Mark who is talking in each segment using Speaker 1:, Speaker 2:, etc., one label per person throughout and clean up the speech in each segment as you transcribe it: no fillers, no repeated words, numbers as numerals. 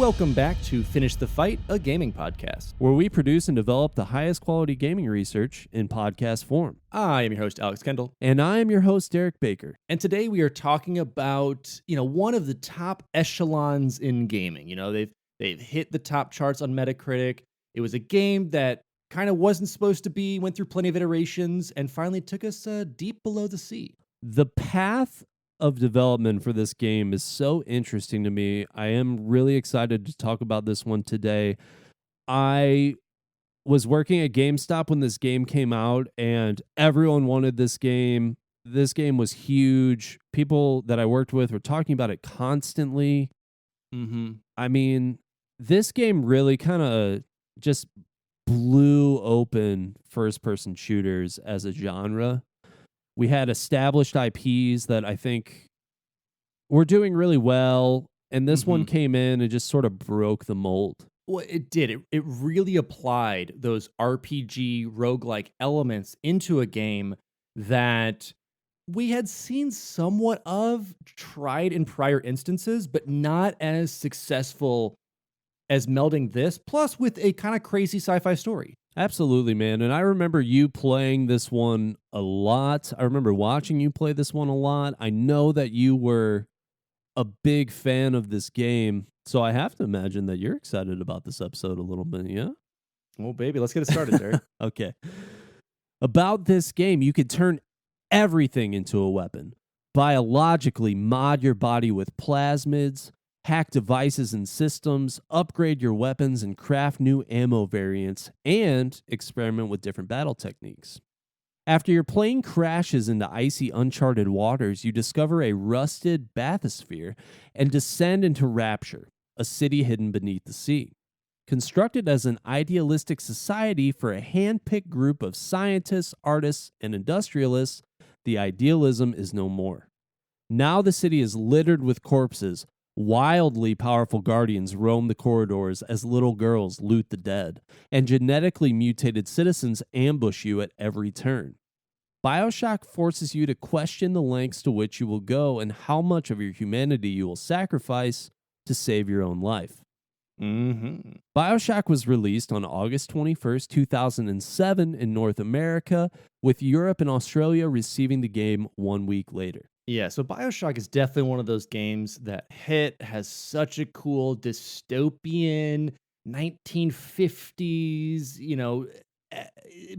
Speaker 1: Welcome back to Finish the Fight, a gaming podcast,
Speaker 2: where we produce and develop the highest quality gaming research in podcast form.
Speaker 1: I am your host, Alex Kendall.
Speaker 2: And I am your host, Derek Baker.
Speaker 1: And today we are talking about, one of the top echelons in gaming. They've hit the top charts on Metacritic. It was a game that kind of wasn't supposed to be, went through plenty of iterations, and finally took us deep below the sea.
Speaker 2: The path of development for this game is so interesting to me. I am really excited to talk about this one today. I was working at GameStop when this game came out, and everyone wanted this game. This game was huge. People that I worked with were talking about it constantly. I mean, this game really kind of just blew open first-person shooters as a genre. We had established IPs that I think were doing really well, and this one came in and just sort of broke the mold.
Speaker 1: Well, it did. It really applied those RPG roguelike elements into a game that we had seen somewhat of, tried in prior instances, but not as successful as melding this, plus with a kind of crazy sci-fi story.
Speaker 2: Absolutely, man. And I remember you playing this one a lot. I remember watching you play this one a lot. I know that you were a big fan of this game, so I have to imagine that you're excited about this episode a little bit, yeah?
Speaker 1: Well, baby, let's get it started, Derek.
Speaker 2: Okay. About this game, you could turn everything into a weapon. Biologically mod your body with plasmids, hack devices and systems, upgrade your weapons and craft new ammo variants, and experiment with different battle techniques. After your plane crashes into icy, uncharted waters, you discover a rusted bathysphere and descend into Rapture, a city hidden beneath the sea. Constructed as an idealistic society for a hand-picked group of scientists, artists, and industrialists, the idealism is no more. Now the city is littered with corpses. Wildly powerful guardians roam the corridors as little girls loot the dead, and genetically mutated citizens ambush you at every turn. Bioshock forces you to question the lengths to which you will go and how much of your humanity you will sacrifice to save your own life. Bioshock was released on August 21st, 2007 in North America, with Europe and Australia receiving the game 1 week later.
Speaker 1: Yeah, so Bioshock is definitely one of those games that has such a cool dystopian 1950s,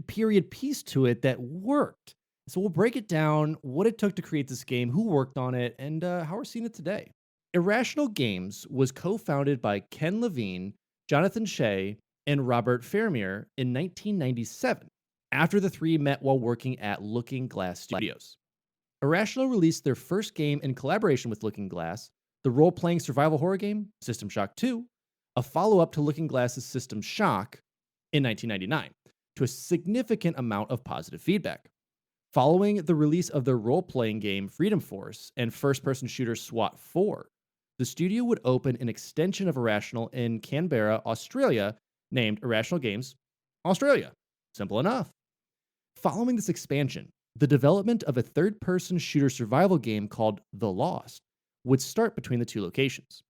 Speaker 1: period piece to it that worked. So we'll break it down, what it took to create this game, who worked on it, and how we're seeing it today. Irrational Games was co-founded by Ken Levine, Jonathan Shea, and Robert Fermier in 1997, after the three met while working at Looking Glass Studios. Irrational released their first game in collaboration with Looking Glass, the role-playing survival horror game, System Shock 2, a follow-up to Looking Glass's System Shock in 1999, to a significant amount of positive feedback. Following the release of their role-playing game, Freedom Force, and first-person shooter SWAT 4, the studio would open an extension of Irrational in Canberra, Australia, named Irrational Games Australia. Simple enough. Following this expansion, the development of a third-person shooter survival game called The Lost would start between the two locations.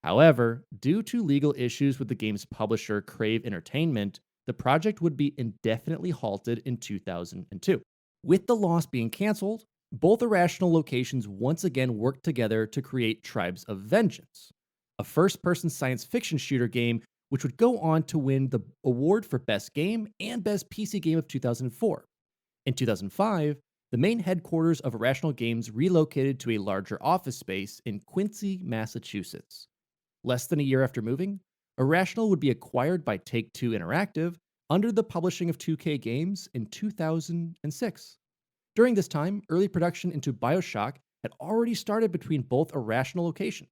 Speaker 1: However, due to legal issues with the game's publisher, Crave Entertainment, the project would be indefinitely halted in 2002. With The Lost being canceled, both Irrational locations once again worked together to create Tribes of Vengeance, a first-person science fiction shooter game which would go on to win the award for Best Game and Best PC Game of 2004. In 2005, the main headquarters of Irrational Games relocated to a larger office space in Quincy, Massachusetts. Less than a year after moving, Irrational would be acquired by Take-Two Interactive under the publishing of 2K Games in 2006. During this time, early production into Bioshock had already started between both Irrational locations.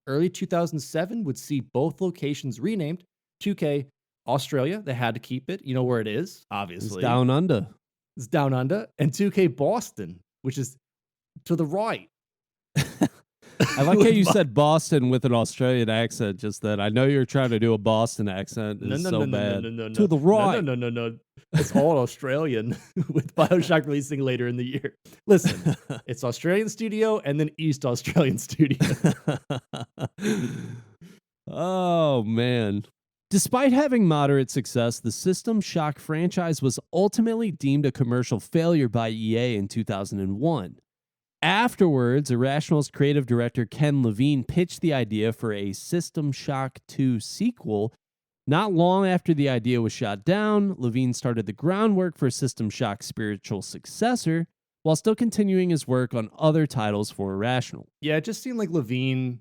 Speaker 1: Early 2007 would see both locations renamed. 2K Australia, they had to keep it. You know where it is, obviously.
Speaker 2: It's down under.
Speaker 1: It's down under. And 2K Boston, which is to the right.
Speaker 2: I like how you said Boston with an Australian accent, just that. I know you're trying to do a Boston accent. It's so bad. To the right.
Speaker 1: No. It's all Australian with Bioshock releasing later in the year. Listen, it's Australian studio and then East Australian studio.
Speaker 2: Oh, man. Despite having moderate success, the System Shock franchise was ultimately deemed a commercial failure by EA in 2001. Afterwards, Irrational's creative director Ken Levine pitched the idea for a System Shock 2 sequel. Not long after the idea was shot down, Levine started the groundwork for System Shock's spiritual successor, while still continuing his work on other titles for Irrational.
Speaker 1: Yeah, it just seemed like Levine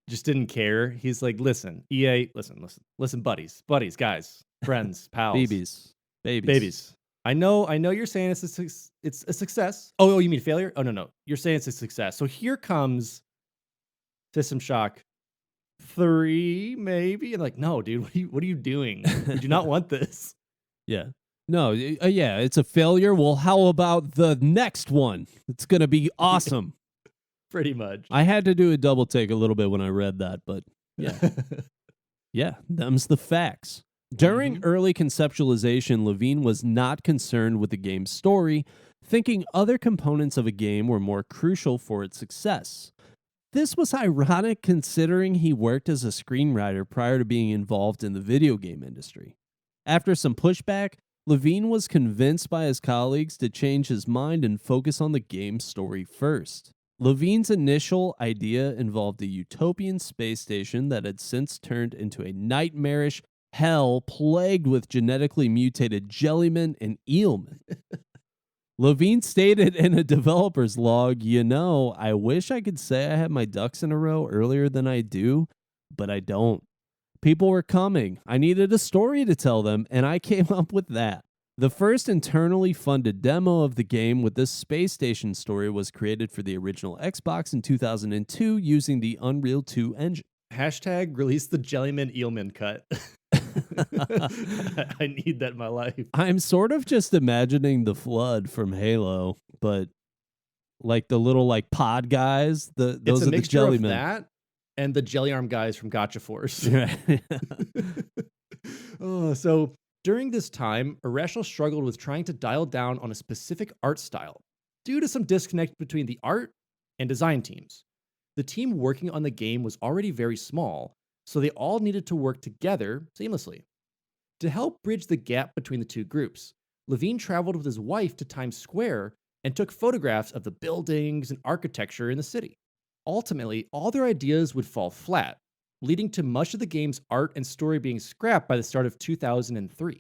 Speaker 1: just didn't care. He's like, listen, EA, listen, buddies, guys, friends, pals,
Speaker 2: Babies.
Speaker 1: babies. I know you're saying it's a success. Oh, you mean failure? Oh, no. You're saying it's a success. So here comes System Shock 3, maybe. And like, no, dude, what are you doing? We do not want this.
Speaker 2: Yeah. No, yeah, it's a failure. Well, how about the next one? It's going to be awesome.
Speaker 1: Pretty much.
Speaker 2: I had to do a double take a little bit when I read that, but yeah. Yeah, them's the facts. During early conceptualization, Levine was not concerned with the game's story, thinking other components of a game were more crucial for its success. This was ironic considering he worked as a screenwriter prior to being involved in the video game industry. After some pushback, Levine was convinced by his colleagues to change his mind and focus on the game's story first. Levine's initial idea involved a utopian space station that had since turned into a nightmarish hell plagued with genetically mutated jellymen and eelmen. Levine stated in a developer's log, I wish I could say I had my ducks in a row earlier than I do, but I don't. People were coming. I needed a story to tell them, and I came up with that. The first internally funded demo of the game with this space station story was created for the original Xbox in 2002 using the Unreal 2 engine.
Speaker 1: Hashtag release the Jellyman Eelman cut. I need that in my life.
Speaker 2: I'm sort of just imagining the Flood from Halo, but like the little like pod guys, those
Speaker 1: it's a
Speaker 2: are the
Speaker 1: mixture
Speaker 2: Jellymen.
Speaker 1: Of that and the Jelly Arm guys from Gotcha Force. So during this time, Irrational struggled with trying to dial down on a specific art style due to some disconnect between the art and design teams. The team working on the game was already very small, so they all needed to work together seamlessly. To help bridge the gap between the two groups, Levine traveled with his wife to Times Square and took photographs of the buildings and architecture in the city. Ultimately, all their ideas would fall flat, leading to much of the game's art and story being scrapped by the start of 2003.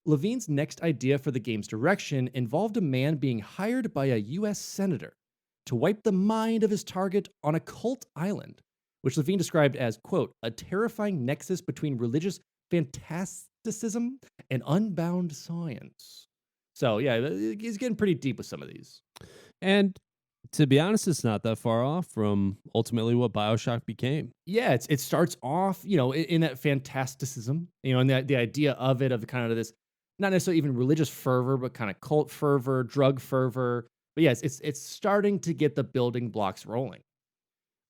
Speaker 1: Levine's next idea for the game's direction involved a man being hired by a US senator to wipe the mind of his target on a cult island, which Levine described as, quote, a terrifying nexus between religious fantasticism and unbound science. So, yeah, he's getting pretty deep with some of these.
Speaker 2: And to be honest, it's not that far off from ultimately what Bioshock became.
Speaker 1: Yeah, it starts off, in that fantasticism, and the idea of it, of the kind of this, not necessarily even religious fervor, but kind of cult fervor, drug fervor. But yes, it's starting to get the building blocks rolling.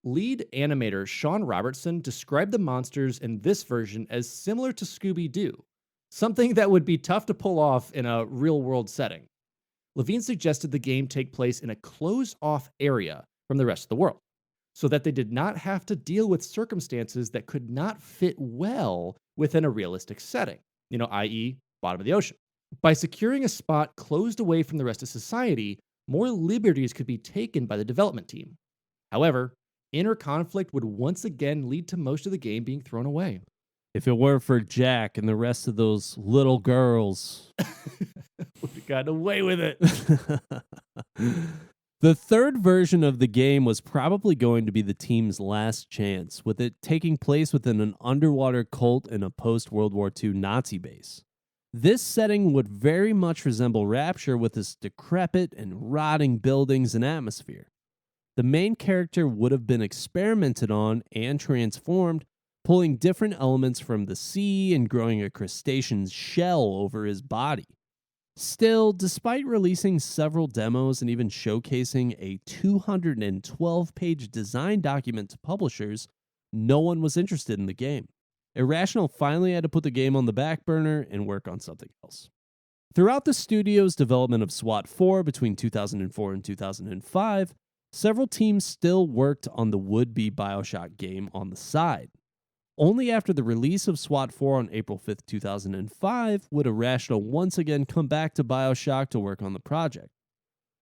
Speaker 1: Lead animator Sean Robertson described the monsters in this version as similar to Scooby-Doo, something that would be tough to pull off in a real-world setting. Levine suggested the game take place in a closed-off area from the rest of the world, so that they did not have to deal with circumstances that could not fit well within a realistic setting, i.e., bottom of the ocean. By securing a spot closed away from the rest of society, more liberties could be taken by the development team. However, inner conflict would once again lead to most of the game being thrown away.
Speaker 2: If it weren't for Jack and the rest of those little girls,
Speaker 1: would have gotten away with it.
Speaker 2: The third version of the game was probably going to be the team's last chance, with it taking place within an underwater cult in a post-World War II Nazi base. This setting would very much resemble Rapture with its decrepit and rotting buildings and atmosphere. The main character would have been experimented on and transformed, pulling different elements from the sea and growing a crustacean's shell over his body. Still, despite releasing several demos and even showcasing a 212-page design document to publishers, no one was interested in the game. Irrational finally had to put the game on the back burner and work on something else. Throughout the studio's development of SWAT 4 between 2004 and 2005, several teams still worked on the would-be Bioshock game on the side. Only after the release of SWAT 4 on April 5th, 2005, would Irrational once again come back to Bioshock to work on the project.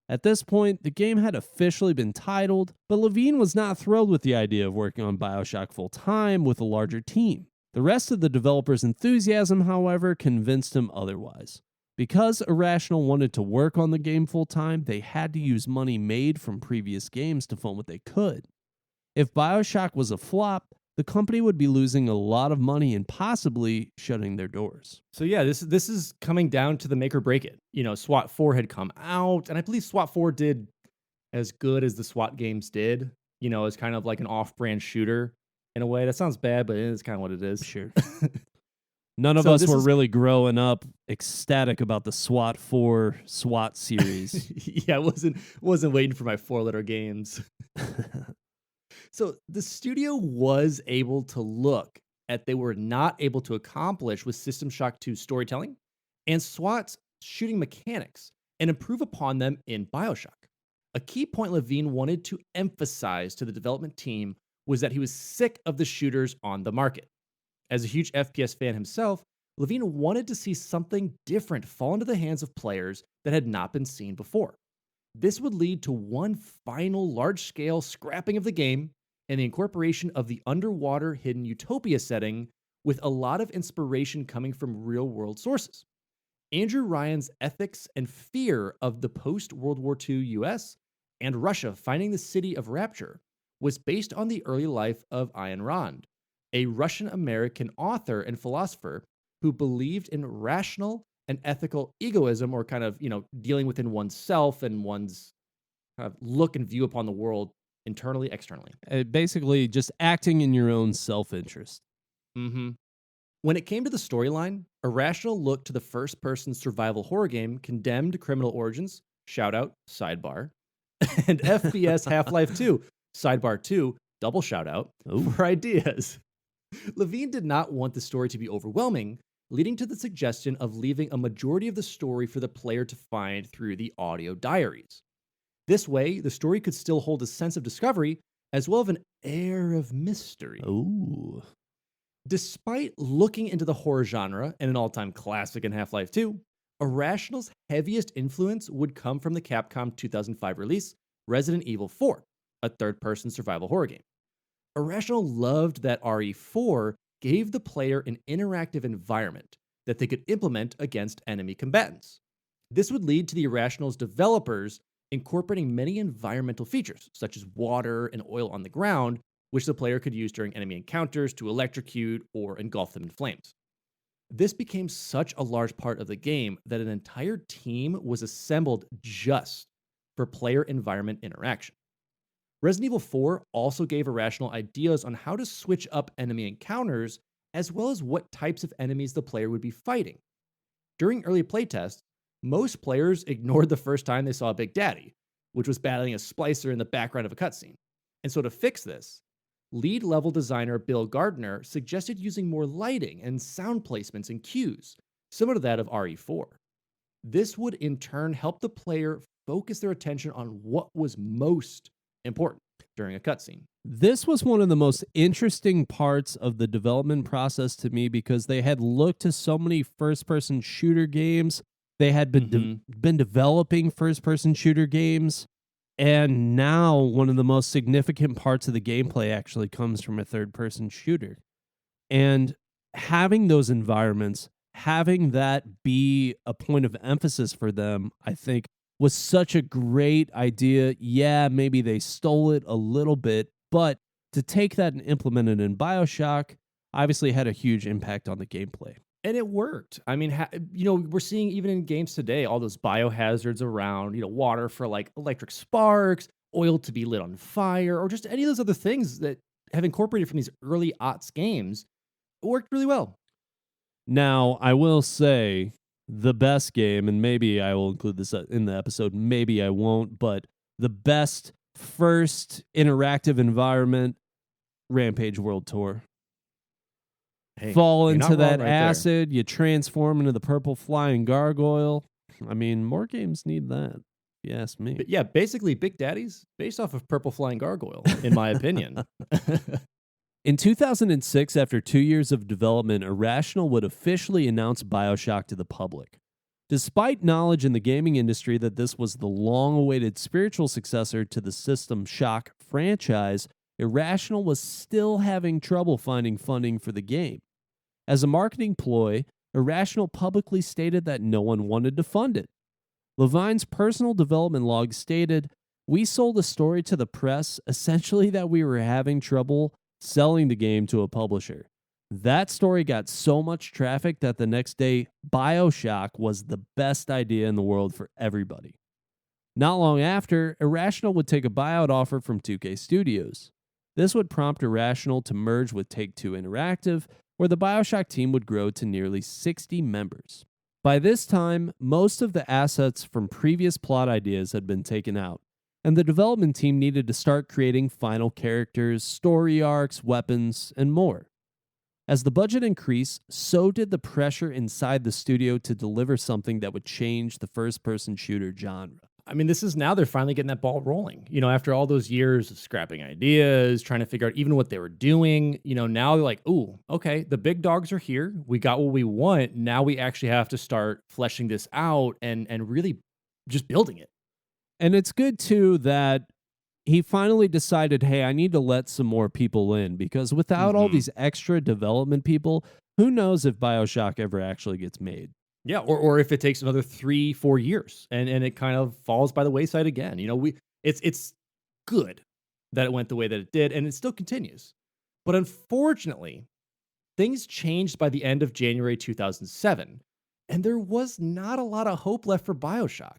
Speaker 2: At this point, the game had officially been titled, but Levine was not thrilled with the idea of working on Bioshock full-time with a larger team. The rest of the developers' enthusiasm, however, convinced him otherwise. Because Irrational wanted to work on the game full-time, they had to use money made from previous games to fund what they could. If Bioshock was a flop, the company would be losing a lot of money and possibly shutting their doors.
Speaker 1: So yeah, this is coming down to the make or break it. SWAT 4 had come out, and I believe SWAT 4 did as good as the SWAT games did, as kind of like an off-brand shooter in a way. That sounds bad, but it is kind of what it is.
Speaker 2: Sure. None of us were really growing up ecstatic about the SWAT 4 SWAT series.
Speaker 1: Yeah, I wasn't waiting for my 4-letter games. So the studio was able to look at they were not able to accomplish with System Shock 2 storytelling and SWAT's shooting mechanics and improve upon them in Bioshock. A key point Levine wanted to emphasize to the development team was that he was sick of the shooters on the market. As a huge FPS fan himself, Levine wanted to see something different fall into the hands of players that had not been seen before. This would lead to one final large-scale scrapping of the game and the incorporation of the underwater hidden utopia setting with a lot of inspiration coming from real-world sources. Andrew Ryan's ethics and fear of the post-World War II US and Russia finding the city of Rapture was based on the early life of Ayn Rand, a Russian-American author and philosopher who believed in rational and ethical egoism, or kind of, dealing within oneself and one's kind of look and view upon the world internally, externally.
Speaker 2: Basically, just acting in your own self-interest.
Speaker 1: Mm-hmm. When it came to the storyline, Irrational looked to the first-person survival horror game Condemned Criminal Origins, shout out, sidebar, and FPS Half-Life 2, sidebar 2, double shout out, for ideas. Levine did not want the story to be overwhelming, leading to the suggestion of leaving a majority of the story for the player to find through the audio diaries. This way, the story could still hold a sense of discovery, as well as an air of mystery.
Speaker 2: Ooh.
Speaker 1: Despite looking into the horror genre and an all-time classic in Half-Life 2, Irrational's heaviest influence would come from the Capcom 2005 release, Resident Evil 4, a third-person survival horror game. Irrational loved that RE4 gave the player an interactive environment that they could implement against enemy combatants. This would lead to the Irrational's developers incorporating many environmental features, such as water and oil on the ground, which the player could use during enemy encounters to electrocute or engulf them in flames. This became such a large part of the game that an entire team was assembled just for player environment interaction. Resident Evil 4 also gave Irrational ideas on how to switch up enemy encounters, as well as what types of enemies the player would be fighting. During early playtests, most players ignored the first time they saw Big Daddy, which was battling a splicer in the background of a cutscene. And so to fix this, lead level designer Bill Gardner suggested using more lighting and sound placements and cues, similar to that of RE4. This would in turn help the player focus their attention on what was most important during a cutscene.
Speaker 2: This was one of the most interesting parts of the development process to me, because they had looked to so many first-person shooter games. They had been developing first-person shooter games, and now one of the most significant parts of the gameplay actually comes from a third-person shooter. And having those environments, having that be a point of emphasis for them, I think, was such a great idea. Yeah, maybe they stole it a little bit, but to take that and implement it in Bioshock obviously had a huge impact on the gameplay.
Speaker 1: And it worked. I mean, we're seeing even in games today, all those biohazards around, water for like electric sparks, oil to be lit on fire, or just any of those other things that have incorporated from these early aughts games. It worked really well.
Speaker 2: Now, I will say the best game, and maybe I will include this in the episode, maybe I won't, but the best first interactive environment, Rampage World Tour.
Speaker 1: Hey,
Speaker 2: fall into that
Speaker 1: right
Speaker 2: acid, you transform into the purple flying gargoyle. I mean, more games need that, if you ask me.
Speaker 1: But yeah, basically Big Daddy's based off of Purple Flying Gargoyle, in my opinion.
Speaker 2: In 2006, after 2 years of development, Irrational would officially announce Bioshock to the public. Despite knowledge in the gaming industry that this was the long-awaited spiritual successor to the System Shock franchise, Irrational was still having trouble finding funding for the game. As a marketing ploy, Irrational publicly stated that no one wanted to fund it. Levine's personal development log stated, "We sold a story to the press, essentially that we were having trouble selling the game to a publisher. That story got so much traffic that the next day, Bioshock was the best idea in the world for everybody." Not long after, Irrational would take a buyout offer from 2K Studios. This would prompt Irrational to merge with Take-Two Interactive, where the Bioshock team would grow to nearly 60 members. By this time, most of the assets from previous plot ideas had been taken out, and the development team needed to start creating final characters, story arcs, weapons, and more. As the budget increased, so did the pressure inside the studio to deliver something that would change the first-person shooter genre.
Speaker 1: I mean, this is now they're finally getting that ball rolling. After all those years of scrapping ideas, trying to figure out even what they were doing, now they're like, ooh, okay, the big dogs are here. We got what we want. Now we actually have to start fleshing this out and really just building it.
Speaker 2: And it's good, too, that he finally decided, hey, I need to let some more people in, because without all these extra development people, who knows if Bioshock ever actually gets made.
Speaker 1: Yeah, or if it takes another 3-4 years and it kind of falls by the wayside again. It's good that it went the way that it did, and it still continues. But unfortunately, things changed by the end of January 2007, and there was not a lot of hope left for Bioshock.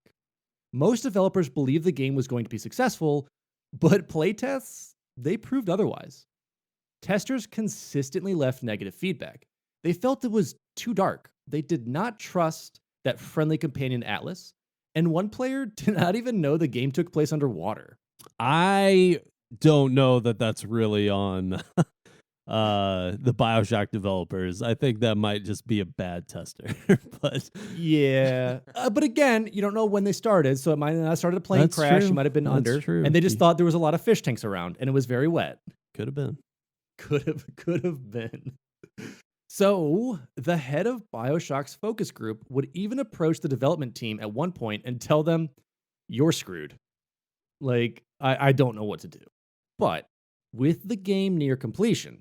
Speaker 1: Most developers believed the game was going to be successful, but playtests, they proved otherwise. Testers consistently left negative feedback. They felt it was too dark. They did not trust that friendly companion Atlas, and one player did not even know the game took place underwater.
Speaker 2: I don't know that that's really on the Bioshock developers. I think that might just be a bad tester. But
Speaker 1: yeah, but again, you don't know when they started, so it might not have started a plane
Speaker 2: That's
Speaker 1: crash.
Speaker 2: true.
Speaker 1: It might have been
Speaker 2: That's
Speaker 1: under,
Speaker 2: true.
Speaker 1: and they just thought there was a lot of fish tanks around, and it was very wet.
Speaker 2: Could have been.
Speaker 1: Could have been. So, the head of Bioshock's focus group would even approach the development team at one point and tell them, "You're screwed. Like, I don't know what to do." But with the game near completion,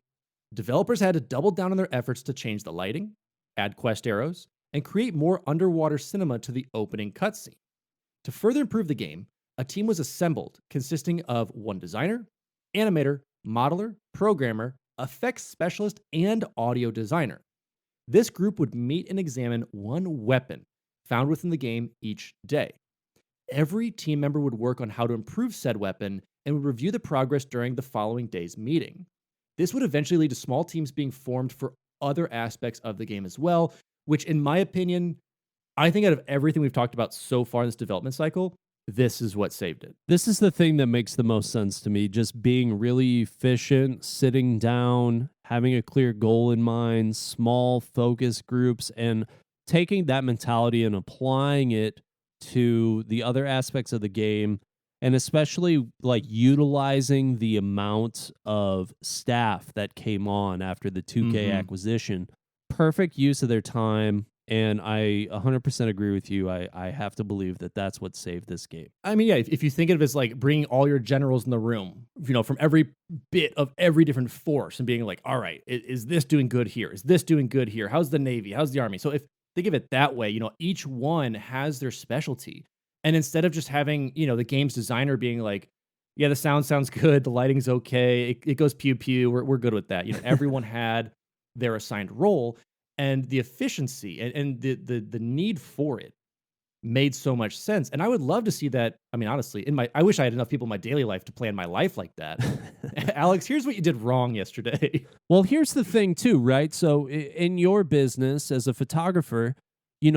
Speaker 1: developers had to double down on their efforts to change the lighting, add quest arrows, and create more underwater cinema to the opening cutscene. To further improve the game, a team was assembled consisting of one designer, animator, modeler, programmer, effects specialist, and audio designer. This group would meet and examine one weapon found within the game each day. Every team member would work on how to improve said weapon and would review the progress during the following day's meeting. This would eventually lead to small teams being formed for other aspects of the game as well, which in my opinion, I think out of everything we've talked about so far in this development cycle, this is what saved it.
Speaker 2: This is the thing that makes the most sense to me, just being really efficient, sitting down, having a clear goal in mind, small focus groups, and taking that mentality and applying it to the other aspects of the game, and especially like utilizing the amount of staff that came on after the 2K acquisition. Perfect use of their time. And I 100% agree with you. I have to believe that that's what saved this game.
Speaker 1: I mean, yeah, if you think of it as like bringing all your generals in the room, from every bit of every different force and being like, all right, is this doing good here? Is this doing good here? How's the Navy? How's the Army? So if think of it that way, each one has their specialty. And instead of just having, the game's designer being like, yeah, the sound sounds good, the lighting's okay, it goes pew pew, we're good with that. Everyone had their assigned role. And the efficiency and the need for it made so much sense. And I would love to see that. I mean, honestly, I wish I had enough people in my daily life to plan my life like that. Alex, here's what you did wrong yesterday.
Speaker 2: Well, here's the thing too, right? So in your business as a photographer,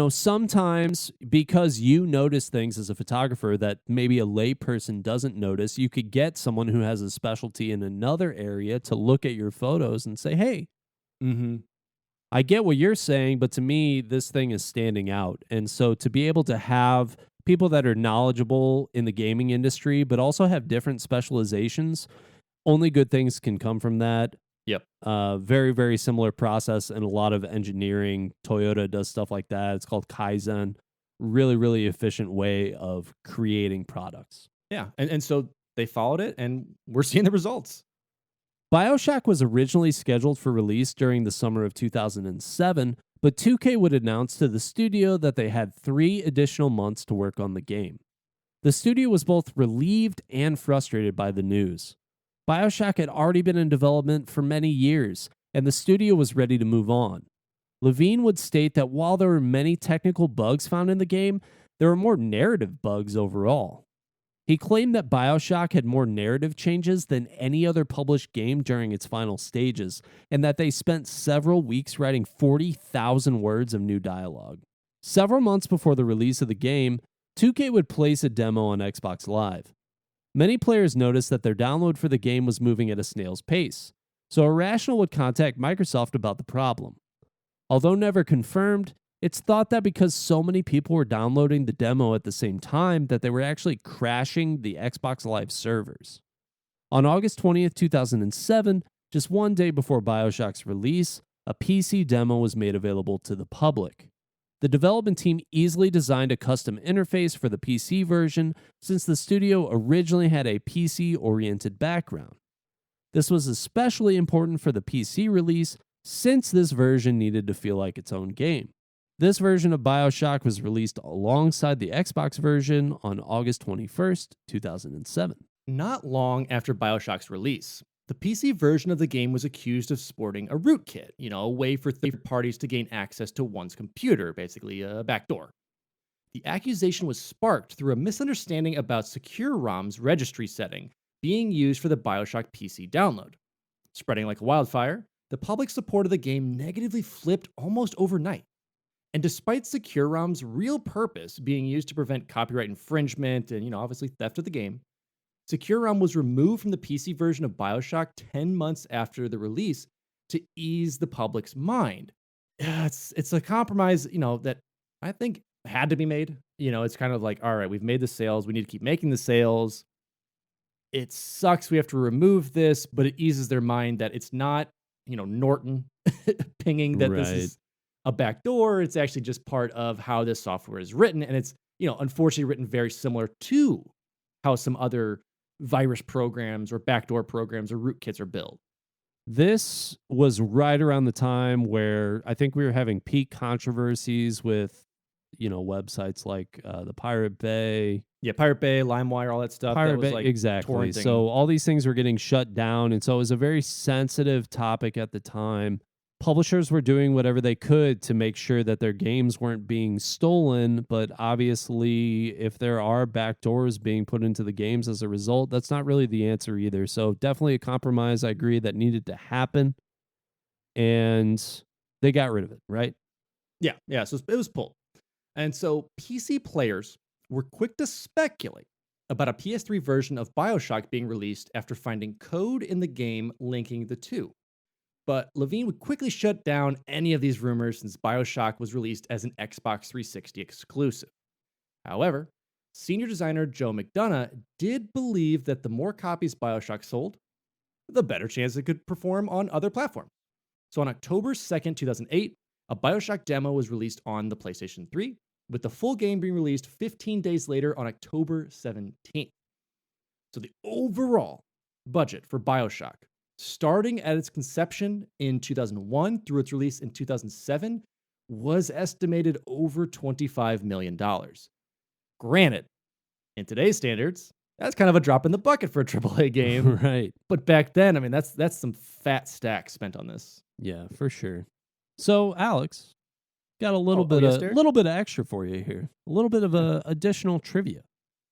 Speaker 2: sometimes because you notice things as a photographer that maybe a lay person doesn't notice, you could get someone who has a specialty in another area to look at your photos and say, hey, I get what you're saying, but to me, this thing is standing out. And so to be able to have people that are knowledgeable in the gaming industry, but also have different specializations, only good things can come from that.
Speaker 1: Yep.
Speaker 2: Very, very similar process and a lot of engineering. Toyota does stuff like that. It's called Kaizen. Really, really efficient way of creating products.
Speaker 1: Yeah. And so they followed it, and we're seeing the results.
Speaker 2: Bioshock was originally scheduled for release during the summer of 2007, but 2K would announce to the studio that they had 3 additional months to work on the game. The studio was both relieved and frustrated by the news. Bioshock had already been in development for many years, and the studio was ready to move on. Levine would state that while there were many technical bugs found in the game, there were more narrative bugs overall. He claimed that Bioshock had more narrative changes than any other published game during its final stages, and that they spent several weeks writing 40,000 words of new dialogue. Several months before the release of the game, 2K would place a demo on Xbox Live. Many players noticed that their download for the game was moving at a snail's pace, so Irrational would contact Microsoft about the problem. Although never confirmed, it's thought that because so many people were downloading the demo at the same time that they were actually crashing the Xbox Live servers. On August 20th, 2007, just one day before Bioshock's release, a PC demo was made available to the public. The development team easily designed a custom interface for the PC version since the studio originally had a PC-oriented background. This was especially important for the PC release since this version needed to feel like its own game. This version of Bioshock was released alongside the Xbox version on August 21st, 2007.
Speaker 1: Not long after Bioshock's release, the PC version of the game was accused of sporting a rootkit, a way for third parties to gain access to one's computer, basically a backdoor. The accusation was sparked through a misunderstanding about Secure ROM's registry setting being used for the Bioshock PC download. Spreading like a wildfire, the public support of the game negatively flipped almost overnight. And despite Secure ROM's real purpose being used to prevent copyright infringement and, obviously theft of the game, Secure ROM was removed from the PC version of Bioshock 10 months after the release to ease the public's mind. It's a compromise, that I think had to be made. It's kind of like, all right, we've made the sales. We need to keep making the sales. It sucks we have to remove this, but it eases their mind that it's not, Norton pinging that this is a backdoor. It's actually just part of how this software is written. And it's, unfortunately written very similar to how some other virus programs or backdoor programs or rootkits are built.
Speaker 2: This was right around the time where I think we were having peak controversies with, websites like the Pirate Bay.
Speaker 1: Yeah, Pirate Bay, LimeWire, all that stuff.
Speaker 2: Pirate
Speaker 1: that was
Speaker 2: Bay,
Speaker 1: like
Speaker 2: exactly.
Speaker 1: torrenting.
Speaker 2: So all these things were getting shut down, and so it was a very sensitive topic at the time. Publishers were doing whatever they could to make sure that their games weren't being stolen, but obviously, if there are backdoors being put into the games as a result, that's not really the answer either. So definitely a compromise, I agree, that needed to happen, and they got rid of it, right?
Speaker 1: Yeah, so it was pulled. And so PC players were quick to speculate about a PS3 version of Bioshock being released after finding code in the game linking the two. But Levine would quickly shut down any of these rumors since Bioshock was released as an Xbox 360 exclusive. However, senior designer Joe McDonough did believe that the more copies Bioshock sold, the better chance it could perform on other platforms. So on October 2nd, 2008, a Bioshock demo was released on the PlayStation 3, with the full game being released 15 days later on October 17th. So the overall budget for Bioshock, starting at its conception in 2001 through its release in 2007, was estimated over $25 million. Granted, in today's standards, that's kind of a drop in the bucket for a AAA game.
Speaker 2: Right.
Speaker 1: But back then, I mean, that's some fat stacks spent on this.
Speaker 2: Yeah, for sure. So, Alex, got a little bit of extra for you here. A little bit of additional trivia.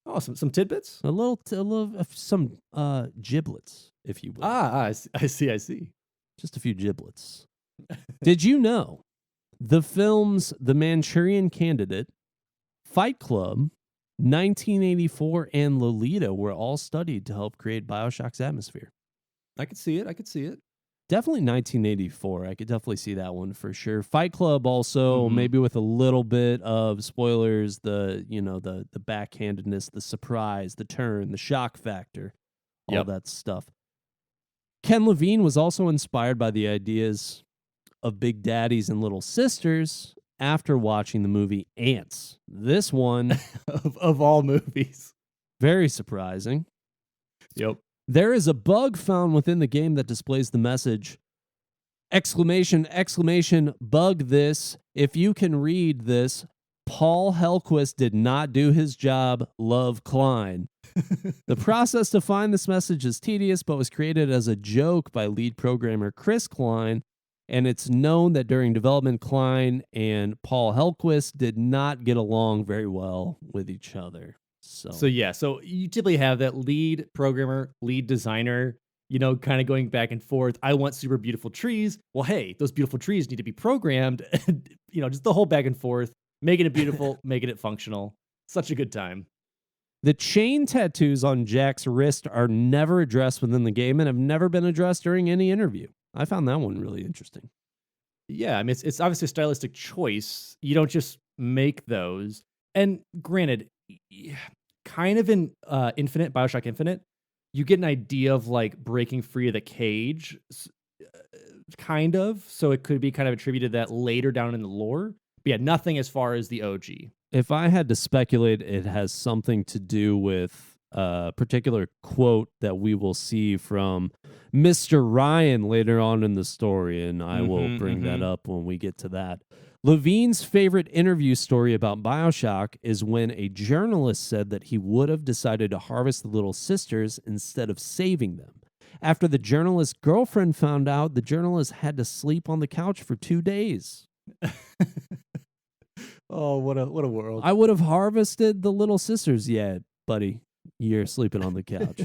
Speaker 1: Oh, some tidbits?
Speaker 2: Some giblets, if you will.
Speaker 1: I see.
Speaker 2: Just a few giblets. Did you know the films The Manchurian Candidate, Fight Club, 1984, and Lolita were all studied to help create Bioshock's atmosphere?
Speaker 1: I could see it.
Speaker 2: Definitely 1984. I could definitely see that one for sure. Fight Club also, maybe with a little bit of spoilers, the backhandedness, the surprise, the turn, the shock factor, all that stuff. Ken Levine was also inspired by the ideas of Big Daddies and Little Sisters after watching the movie Ants. This one,
Speaker 1: of all movies.
Speaker 2: very surprising.
Speaker 1: Yep.
Speaker 2: There is a bug found within the game that displays the message, exclamation, exclamation, bug this. If you can read this, Paul Hellquist did not do his job. Love, Klein. The process to find this message is tedious, but was created as a joke by lead programmer Chris Klein. And it's known that during development, Klein and Paul Hellquist did not get along very well with each other. So
Speaker 1: you typically have that lead programmer, lead designer, kind of going back and forth. I want super beautiful trees. Well, hey, those beautiful trees need to be programmed. Just the whole back and forth, making it beautiful, making it functional. Such a good time.
Speaker 2: The chain tattoos on Jack's wrist are never addressed within the game and have never been addressed during any interview. I found that one really interesting.
Speaker 1: Yeah, I mean, it's obviously a stylistic choice. You don't just make those. And granted, kind of in Bioshock Infinite, you get an idea of like breaking free of the cage, kind of. So it could be kind of attributed to that later down in the lore. But yeah, nothing as far as the OG.
Speaker 2: If I had to speculate, it has something to do with a particular quote that we will see from Mr. Ryan later on in the story, and I will bring that up when we get to that. Levine's favorite interview story about Bioshock is when a journalist said that he would have decided to harvest the little sisters instead of saving them. After the journalist's girlfriend found out, the journalist had to sleep on the couch for 2 days.
Speaker 1: Oh, what a world.
Speaker 2: I would have harvested the little sisters. Yeah, buddy, you're sleeping on the couch.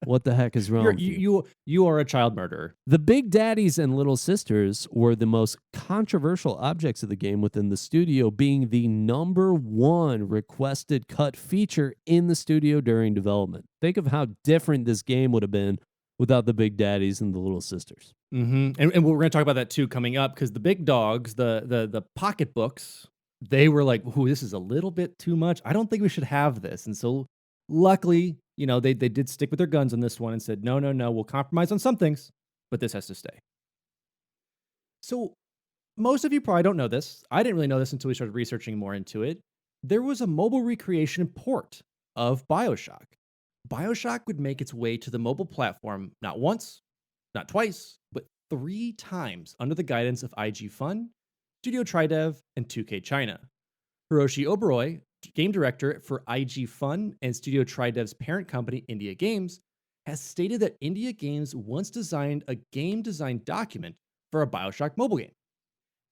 Speaker 2: What the heck is wrong with you?
Speaker 1: You are a child murderer.
Speaker 2: The Big Daddies and Little Sisters were the most controversial objects of the game within the studio, being the #1 requested cut feature in the studio during development. Think of how different this game would have been without the Big Daddies and the Little Sisters.
Speaker 1: And we're going to talk about that too coming up, because the big dogs, the pocketbooks, they were like, "Ooh, this is a little bit too much. I don't think we should have this." And so luckily, they did stick with their guns on this one and said, no, we'll compromise on some things, but this has to stay. So most of you probably don't know this. I didn't really know this until we started researching more into it. There was a mobile recreation and port of Bioshock. Bioshock would make its way to the mobile platform not once, not twice, but 3 times under the guidance of IG Fun, Studio Tridev, and 2K China. Hiroshi Oberoi, game director for IG Fun and Studio Tridev's parent company, India Games, has stated that India Games once designed a game design document for a Bioshock mobile game.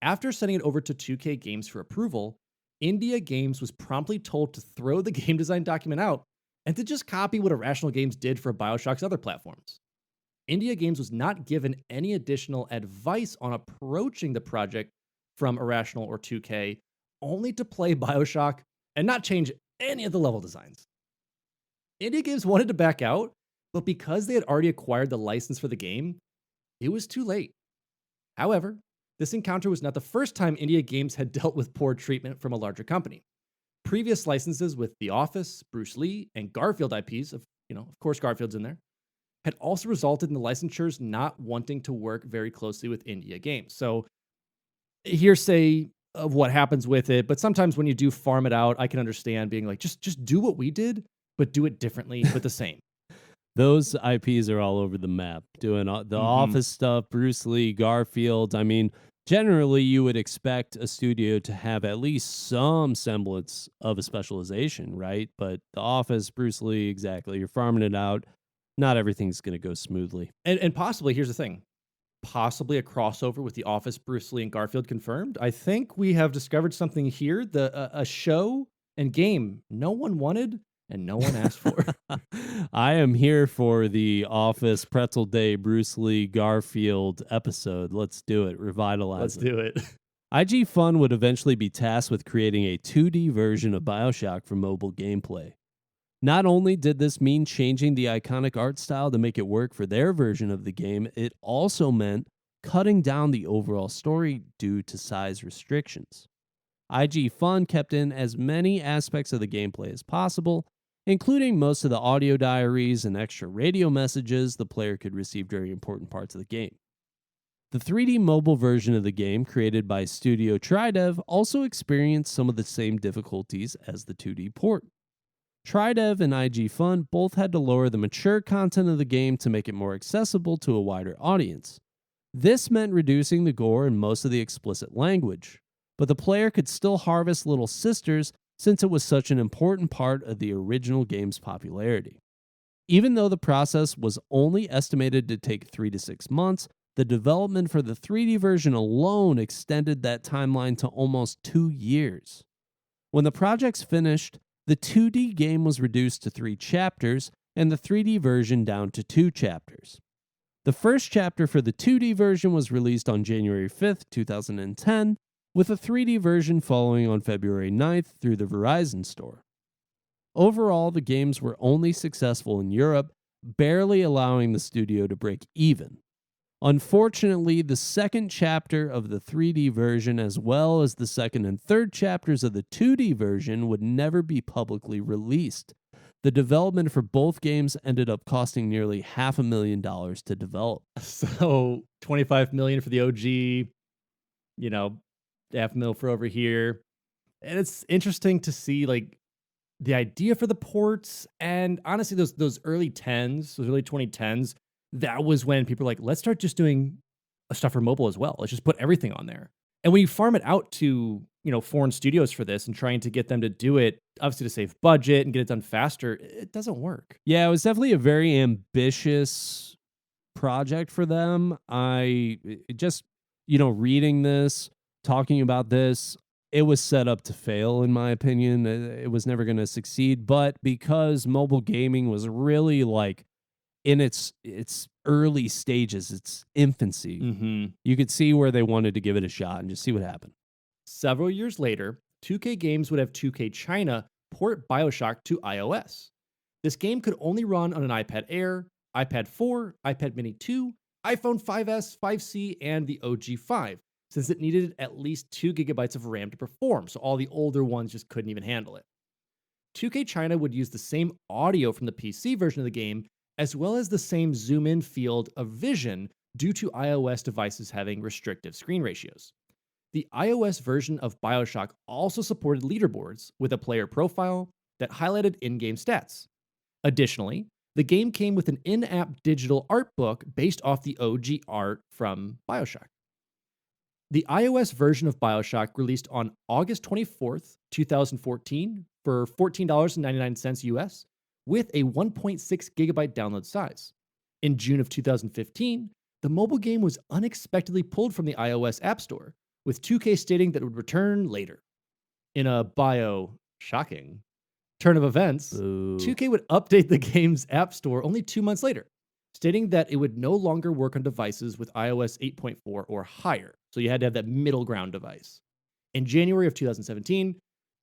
Speaker 1: After sending it over to 2K Games for approval, India Games was promptly told to throw the game design document out and to just copy what Irrational Games did for Bioshock's other platforms. India Games was not given any additional advice on approaching the project from Irrational or 2K, only to play Bioshock and not change any of the level designs. India Games wanted to back out, but because they had already acquired the license for the game, it was too late. However, this encounter was not the first time India Games had dealt with poor treatment from a larger company. Previous licenses with The Office, Bruce Lee, and Garfield IPs, of course Garfield's in there, had also resulted in the licensures not wanting to work very closely with India Games. So, hearsay of what happens with it, but sometimes when you do farm it out, I can understand being like, just do what we did, but do it differently, but the same.
Speaker 2: Those IPs are all over the map, doing the Office stuff, Bruce Lee, Garfield. I mean, generally you would expect a studio to have at least some semblance of a specialization, right? But the Office, Bruce Lee, exactly. You're farming it out. Not everything's going to go smoothly.
Speaker 1: And possibly, here's the thing. Possibly a crossover with The Office, Bruce Lee, and Garfield confirmed. I think we have discovered something here, a show and game no one wanted and no one asked for.
Speaker 2: I am here for the Office, Pretzel Day, Bruce Lee, Garfield episode. Let's do it. Revitalize
Speaker 1: Let's do it.
Speaker 2: IG Fun would eventually be tasked with creating a 2D version of Bioshock for mobile gameplay. Not only did this mean changing the iconic art style to make it work for their version of the game, it also meant cutting down the overall story due to size restrictions. IG Fun kept in as many aspects of the gameplay as possible, including most of the audio diaries and extra radio messages the player could receive during important parts of the game. The 3D mobile version of the game, created by Studio Tridev, also experienced some of the same difficulties as the 2D port. Tridev and IG Fun both had to lower the mature content of the game to make it more accessible to a wider audience. This meant reducing the gore and most of the explicit language, but the player could still harvest little sisters since it was such an important part of the original game's popularity. Even though the process was only estimated to take 3 to 6 months, the development for the 3D version alone extended that timeline to almost 2 years. When the project's finished, the 2D game was reduced to 3 chapters and the 3D version down to 2 chapters. The first chapter for the 2D version was released on January 5th, 2010, with a 3D version following on February 9th through the Verizon store. Overall, the games were only successful in Europe, barely allowing the studio to break even. Unfortunately, the second chapter of the 3D version, as well as the second and third chapters of the 2D version, would never be publicly released. The development for both games ended up costing nearly $500,000 to develop.
Speaker 1: So $25 million for the OG, $500,000 for over here. And it's interesting to see the idea for the ports, and honestly, those early 2010s, that was when people were like, let's start just doing stuff for mobile as well. Let's just put everything on there. And when you farm it out to, foreign studios for this and trying to get them to do it, obviously to save budget and get it done faster, it doesn't work.
Speaker 2: Yeah, it was definitely a very ambitious project for them. Reading this, talking about this, it was set up to fail, in my opinion. It was never going to succeed. But because mobile gaming was really in its early stages, its infancy, you could see where they wanted to give it a shot and just see what happened.
Speaker 1: Several years later, 2K Games would have 2K China port Bioshock to iOS. This game could only run on an iPad Air, iPad 4, iPad Mini 2, iPhone 5S, 5C, and the OG 5, since it needed at least 2 gigabytes of RAM to perform, so all the older ones just couldn't even handle it. 2K China would use the same audio from the PC version of the game, as well as the same zoom-in field of vision due to iOS devices having restrictive screen ratios. The iOS version of Bioshock also supported leaderboards with a player profile that highlighted in-game stats. Additionally, the game came with an in-app digital art book based off the OG art from Bioshock. The iOS version of Bioshock released on August 24th, 2014 for $14.99 US with a 1.6 gigabyte download size. In June of 2015, the mobile game was unexpectedly pulled from the iOS App Store, with 2K stating that it would return later. In a shocking turn of events, 2K would update the game's App Store only 2 months later, stating that it would no longer work on devices with iOS 8.4 or higher, so you had to have that middle ground device. In January of 2017,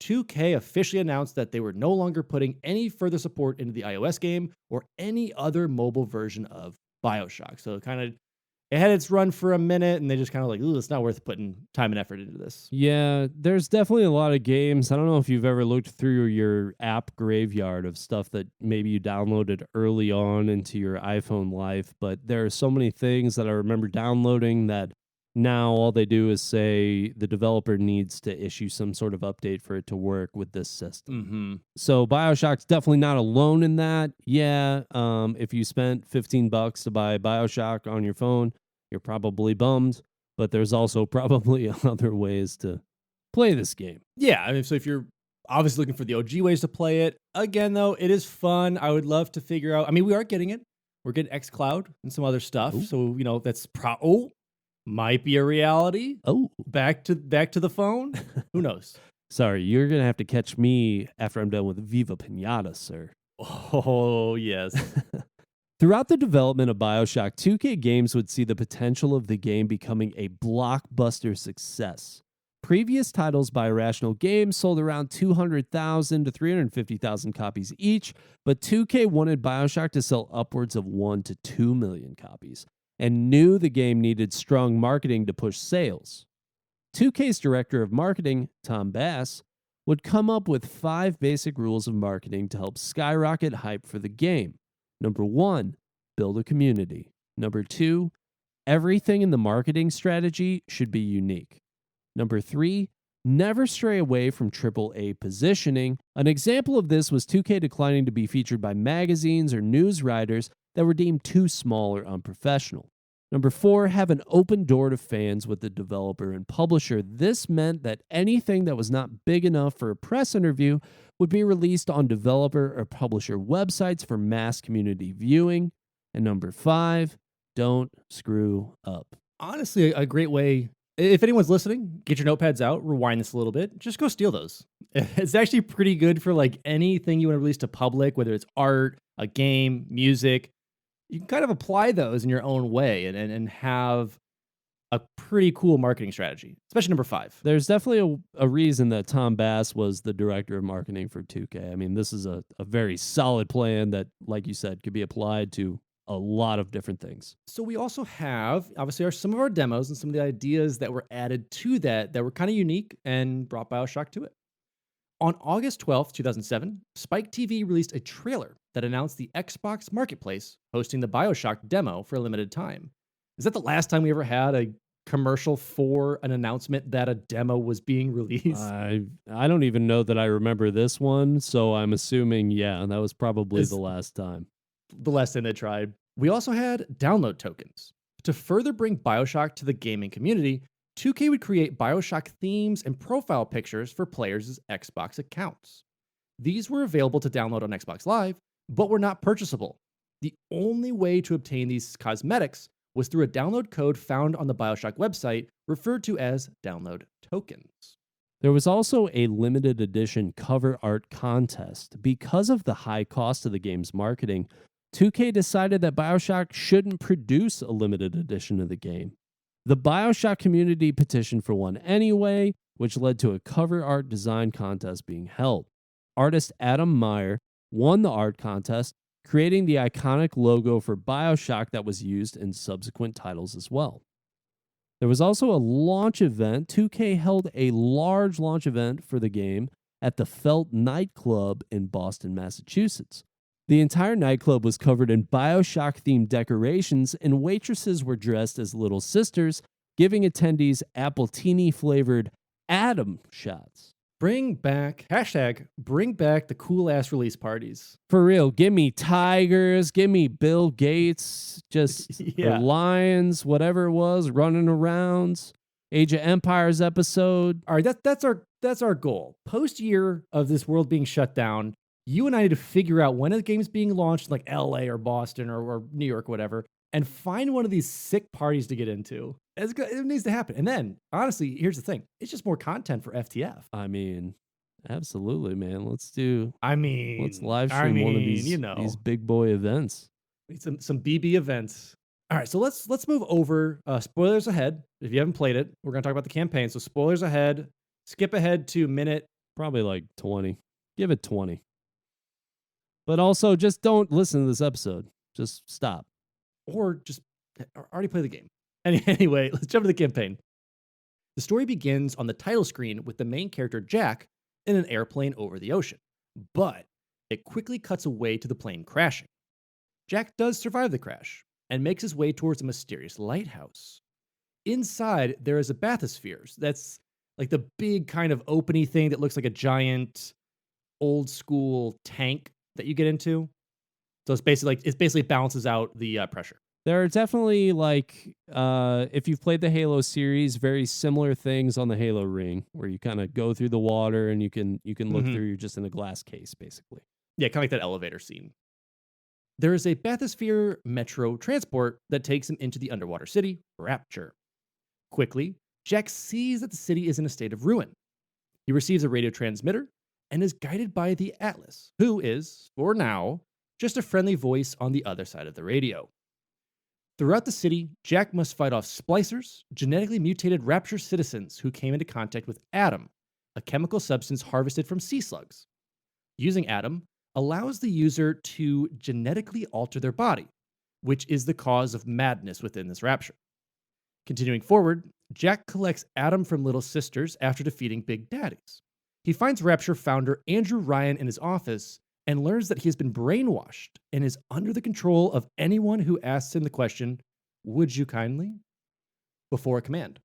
Speaker 1: 2K officially announced that they were no longer putting any further support into the iOS game or any other mobile version of Bioshock. So it had its run for a minute, and they just it's not worth putting time and effort into this.
Speaker 2: Yeah, there's definitely a lot of games. I don't know if you've ever looked through your app graveyard of stuff that maybe you downloaded early on into your iPhone life, but there are so many things that I remember downloading that now all they do is say the developer needs to issue some sort of update for it to work with this system. So Bioshock's definitely not alone in that. Yeah, if you spent $15 to buy Bioshock on your phone, you're probably bummed, but there's also probably other ways to play this game.
Speaker 1: Yeah, so if you're obviously looking for the OG ways to play it, again, though, it is fun. I would love to figure out, we are getting it. We're getting xCloud and some other stuff. Ooh. So, that's might be a reality. Back to the phone. Who knows?
Speaker 2: Sorry, you're going to have to catch me after I'm done with Viva Pinata, sir.
Speaker 1: Oh, yes.
Speaker 2: Throughout the development of Bioshock, 2K Games would see the potential of the game becoming a blockbuster success. Previous titles by Irrational Games sold around 200,000 to 350,000 copies each, but 2K wanted Bioshock to sell upwards of 1 to 2 million copies, and knew the game needed strong marketing to push sales. 2K's director of marketing, Tom Bass, would come up with 5 basic rules of marketing to help skyrocket hype for the game. Number 1, build a community. Number 2, everything in the marketing strategy should be unique. Number 3, never stray away from AAA positioning. An example of this was 2K declining to be featured by magazines or news writers that were deemed too small or unprofessional. Number 4, have an open door to fans with the developer and publisher. This meant that anything that was not big enough for a press interview would be released on developer or publisher websites for mass community viewing. And number 5, don't screw up.
Speaker 1: Honestly, a great way. If anyone's listening, get your notepads out, rewind this a little bit, just go steal those. It's actually pretty good for like anything you want to release to public, whether it's art, a game, music. You can kind of apply those in your own way and have a pretty cool marketing strategy, especially number 5.
Speaker 2: There's definitely a reason that Tom Bass was the director of marketing for 2K. I mean, this is a very solid plan that, like you said, could be applied to a lot of different things.
Speaker 1: So we also have, obviously, some of our demos and some of the ideas that were added to that were kind of unique and brought Bioshock to it. On August 12th, 2007, Spike TV released a trailer that announced the Xbox Marketplace hosting the Bioshock demo for a limited time. Is that the last time we ever had a commercial for an announcement that a demo was being released?
Speaker 2: I don't even know that I remember this one, so I'm assuming, yeah, that was probably the last time.
Speaker 1: The last time they tried. We also had download tokens. To further bring Bioshock to the gaming community, 2K would create Bioshock themes and profile pictures for players' Xbox accounts. These were available to download on Xbox Live, but were not purchasable. The only way to obtain these cosmetics was through a download code found on the Bioshock website, referred to as download tokens.
Speaker 2: There was also a limited edition cover art contest. Because of the high cost of the game's marketing, 2K decided that Bioshock shouldn't produce a limited edition of the game. The Bioshock community petitioned for one anyway, which led to a cover art design contest being held. Artist Adam Meyer won the art contest, creating the iconic logo for Bioshock that was used in subsequent titles as well. There was also a launch event. 2K held a large launch event for the game at the Felt nightclub in Boston, Massachusetts. The entire nightclub was covered in Bioshock-themed decorations, and waitresses were dressed as little sisters, giving attendees appletini-flavored Adam shots.
Speaker 1: Bring back the cool-ass release parties.
Speaker 2: For real, give me tigers, give me Bill Gates, just or lions, whatever it was, running around. Age of Empires episode.
Speaker 1: All right, that's our goal. Post-year of this world being shut down, you and I need to figure out when a game's being launched in like LA or Boston or New York, whatever, and find one of these sick parties to get into. It needs to happen. And then, honestly, here's the thing. It's just more content for FTF.
Speaker 2: I mean, absolutely, man. Let's live stream one of these big boy events.
Speaker 1: Some BB events. All right, so let's move over. Spoilers ahead. If you haven't played it, we're going to talk about the campaign. So spoilers ahead. Skip ahead to minute.
Speaker 2: Probably like 20. Give it 20. But also, just don't listen to this episode. Just stop.
Speaker 1: Or just already play the game. Anyway, let's jump to the campaign. The story begins on the title screen with the main character, Jack, in an airplane over the ocean. But it quickly cuts away to the plane crashing. Jack does survive the crash and makes his way towards a mysterious lighthouse. Inside, there is a bathysphere. That's like the big kind of open-y thing that looks like a giant old-school tank that you get into. So it basically balances out the pressure.
Speaker 2: There are definitely, like, if you've played the Halo series, very similar things on the Halo ring, where you kind of go through the water and you can look through. You're just in a glass case, basically.
Speaker 1: Yeah, kind of like that elevator scene. There is a bathysphere metro transport that takes him into the underwater city, Rapture. Quickly, Jack sees that the city is in a state of ruin. He receives a radio transmitter and is guided by the Atlas, who is, for now, just a friendly voice on the other side of the radio. Throughout the city, Jack must fight off splicers, genetically mutated Rapture citizens who came into contact with Adam, a chemical substance harvested from sea slugs. Using Adam allows the user to genetically alter their body, which is the cause of madness within this Rapture. Continuing forward, Jack collects Adam from Little Sisters after defeating Big Daddies. He finds Rapture founder Andrew Ryan in his office and learns that he has been brainwashed and is under the control of anyone who asks him the question, "Would you kindly?" before a command.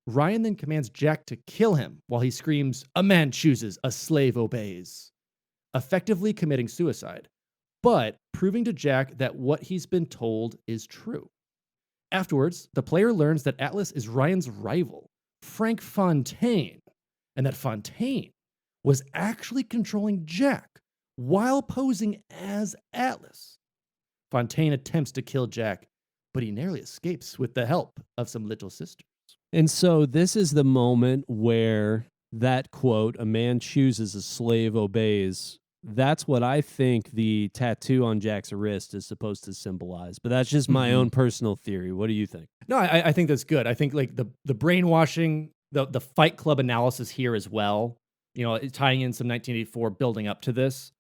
Speaker 1: Ryan then commands Jack to kill him while he screams, "A man chooses, a slave obeys," effectively committing suicide, but proving to Jack that what he's been told is true. Afterwards, the player learns that Atlas is Ryan's rival, Frank Fontaine, and that Fontaine was actually controlling Jack while posing as Atlas. Fontaine attempts to kill Jack, but he narrowly escapes with the help of some little sisters.
Speaker 2: And so this is the moment where that quote, "A man chooses, a slave obeys," that's what I think the tattoo on Jack's wrist is supposed to symbolize. But that's just my own personal theory. What do you think?
Speaker 1: No, I think that's good. I think like the brainwashing, the Fight Club analysis here as well, tying in some 1984 building up to this.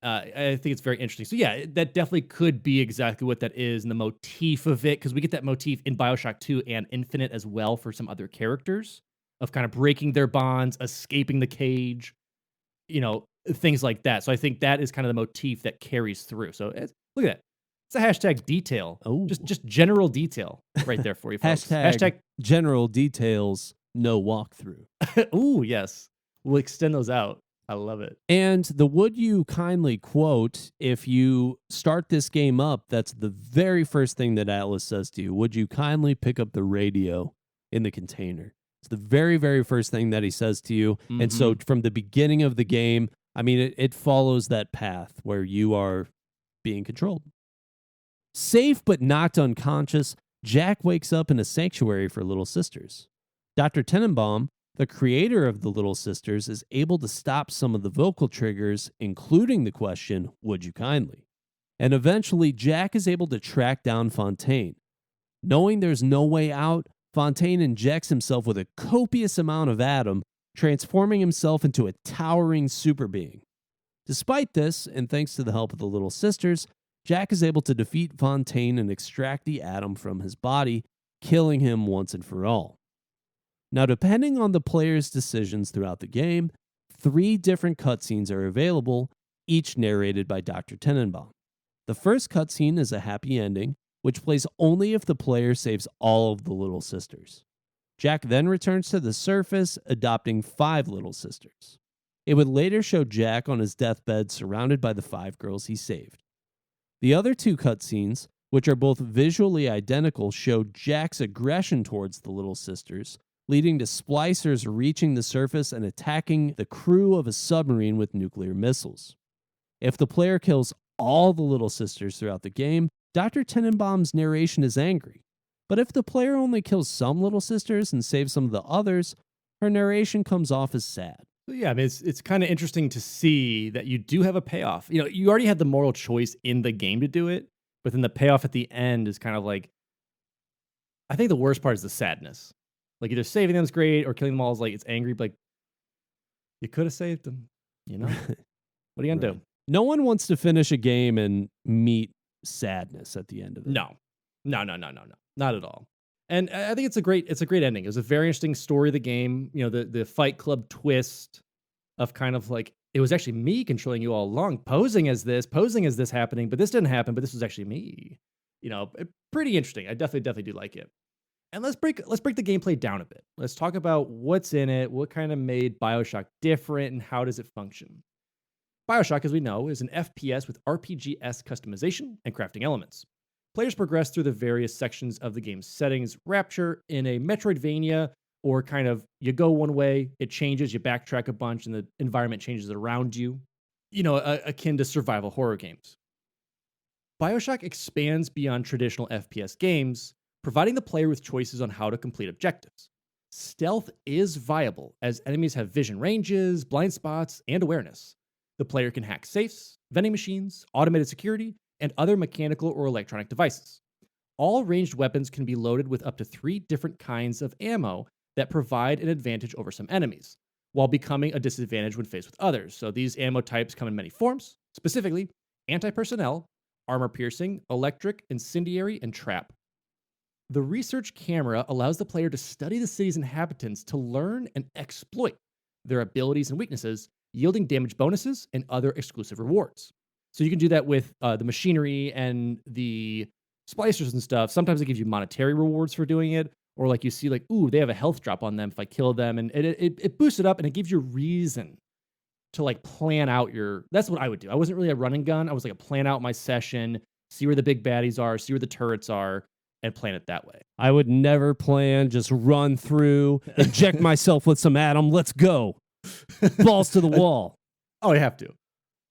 Speaker 1: I think it's very interesting. So yeah, that definitely could be exactly what that is and the motif of it, because we get that motif in Bioshock 2 and Infinite as well for some other characters of kind of breaking their bonds, escaping the cage, things like that. So I think that is kind of the motif that carries through. So look at that. It's a hashtag detail.
Speaker 2: Oh,
Speaker 1: just general detail right there for you folks.
Speaker 2: hashtag general details, no walkthrough.
Speaker 1: Ooh, yes. We'll extend those out. I love it.
Speaker 2: And the "would you kindly" quote, if you start this game up, that's the very first thing that Atlas says to you. "Would you kindly pick up the radio in the container?" It's the very, very first thing that he says to you. And so from the beginning of the game, I mean, it follows that path where you are being controlled. Safe but knocked unconscious, Jack wakes up in a sanctuary for Little Sisters. Dr. Tenenbaum, the creator of the Little Sisters, is able to stop some of the vocal triggers, including the question, "Would you kindly?" And eventually, Jack is able to track down Fontaine. Knowing there's no way out, Fontaine injects himself with a copious amount of Atom, transforming himself into a towering super being. Despite this, and thanks to the help of the Little Sisters, Jack is able to defeat Fontaine and extract the Atom from his body, killing him once and for all. Now, depending on the player's decisions throughout the game, 3 different cutscenes are available, each narrated by Dr. Tenenbaum. The first cutscene is a happy ending, which plays only if the player saves all of the Little Sisters. Jack then returns to the surface, adopting 5 Little Sisters. It would later show Jack on his deathbed surrounded by the 5 girls he saved. The other 2 cutscenes, which are both visually identical, show Jack's aggression towards the Little Sisters, leading to splicers reaching the surface and attacking the crew of a submarine with nuclear missiles. If the player kills all the Little Sisters throughout the game, Dr. Tenenbaum's narration is angry. But if the player only kills some Little Sisters and saves some of the others, her narration comes off as sad.
Speaker 1: Yeah, I mean, it's kind of interesting to see that you do have a payoff. You already had the moral choice in the game to do it, but then the payoff at the end is kind of like, I think the worst part is the sadness. Like, either saving them is great or killing them all is like, it's angry, but like, you could have saved them, What are you gonna do?
Speaker 2: No one wants to finish a game and meet sadness at the end of it.
Speaker 1: No, not at all. And I think it's a great ending. It was a very interesting story of the game. The Fight Club twist of kind of like, it was actually me controlling you all along, posing as this happening, but this didn't happen, but this was actually me. Pretty interesting. I definitely do like it. And let's break the gameplay down a bit. Let's talk about what's in it, what kind of made Bioshock different, and how does it function. Bioshock, as we know, is an FPS with RPG-esque customization and crafting elements. Players progress through the various sections of the game's settings, Rapture, in a Metroidvania, or kind of, you go one way, it changes, you backtrack a bunch, and the environment changes around you. Akin to survival horror games. Bioshock expands beyond traditional FPS games, providing the player with choices on how to complete objectives. Stealth is viable, as enemies have vision ranges, blind spots, and awareness. The player can hack safes, vending machines, automated security, and other mechanical or electronic devices. All ranged weapons can be loaded with up to 3 different kinds of ammo that provide an advantage over some enemies, while becoming a disadvantage when faced with others. So these ammo types come in many forms, specifically anti-personnel, armor-piercing, electric, incendiary, and trap. The research camera allows the player to study the city's inhabitants to learn and exploit their abilities and weaknesses, yielding damage bonuses and other exclusive rewards. So you can do that with the machinery and the splicers and stuff. Sometimes it gives you monetary rewards for doing it, or like you see, like, ooh, they have a health drop on them if I kill them, and it boosts it up and it gives you a reason to like plan out your. That's what I would do. I wasn't really a run and gun. I was like a plan out my session, see where the big baddies are, see where the turrets are, and plan it that way.
Speaker 2: I would never plan, just run through, inject myself with some Atom, let's go. Balls to the wall.
Speaker 1: Oh, I have to.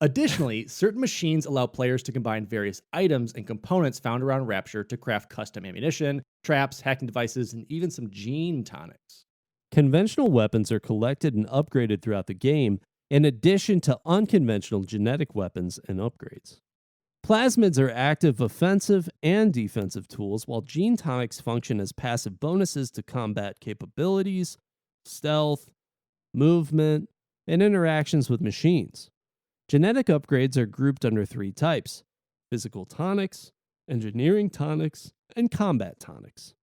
Speaker 1: Additionally, certain machines allow players to combine various items and components found around Rapture to craft custom ammunition, traps, hacking devices, and even some gene tonics.
Speaker 2: Conventional weapons are collected and upgraded throughout the game, in addition to unconventional genetic weapons and upgrades. Plasmids are active offensive and defensive tools, while gene tonics function as passive bonuses to combat capabilities, stealth, movement, and interactions with machines. Genetic upgrades are grouped under 3 types: physical tonics, engineering tonics, and combat tonics.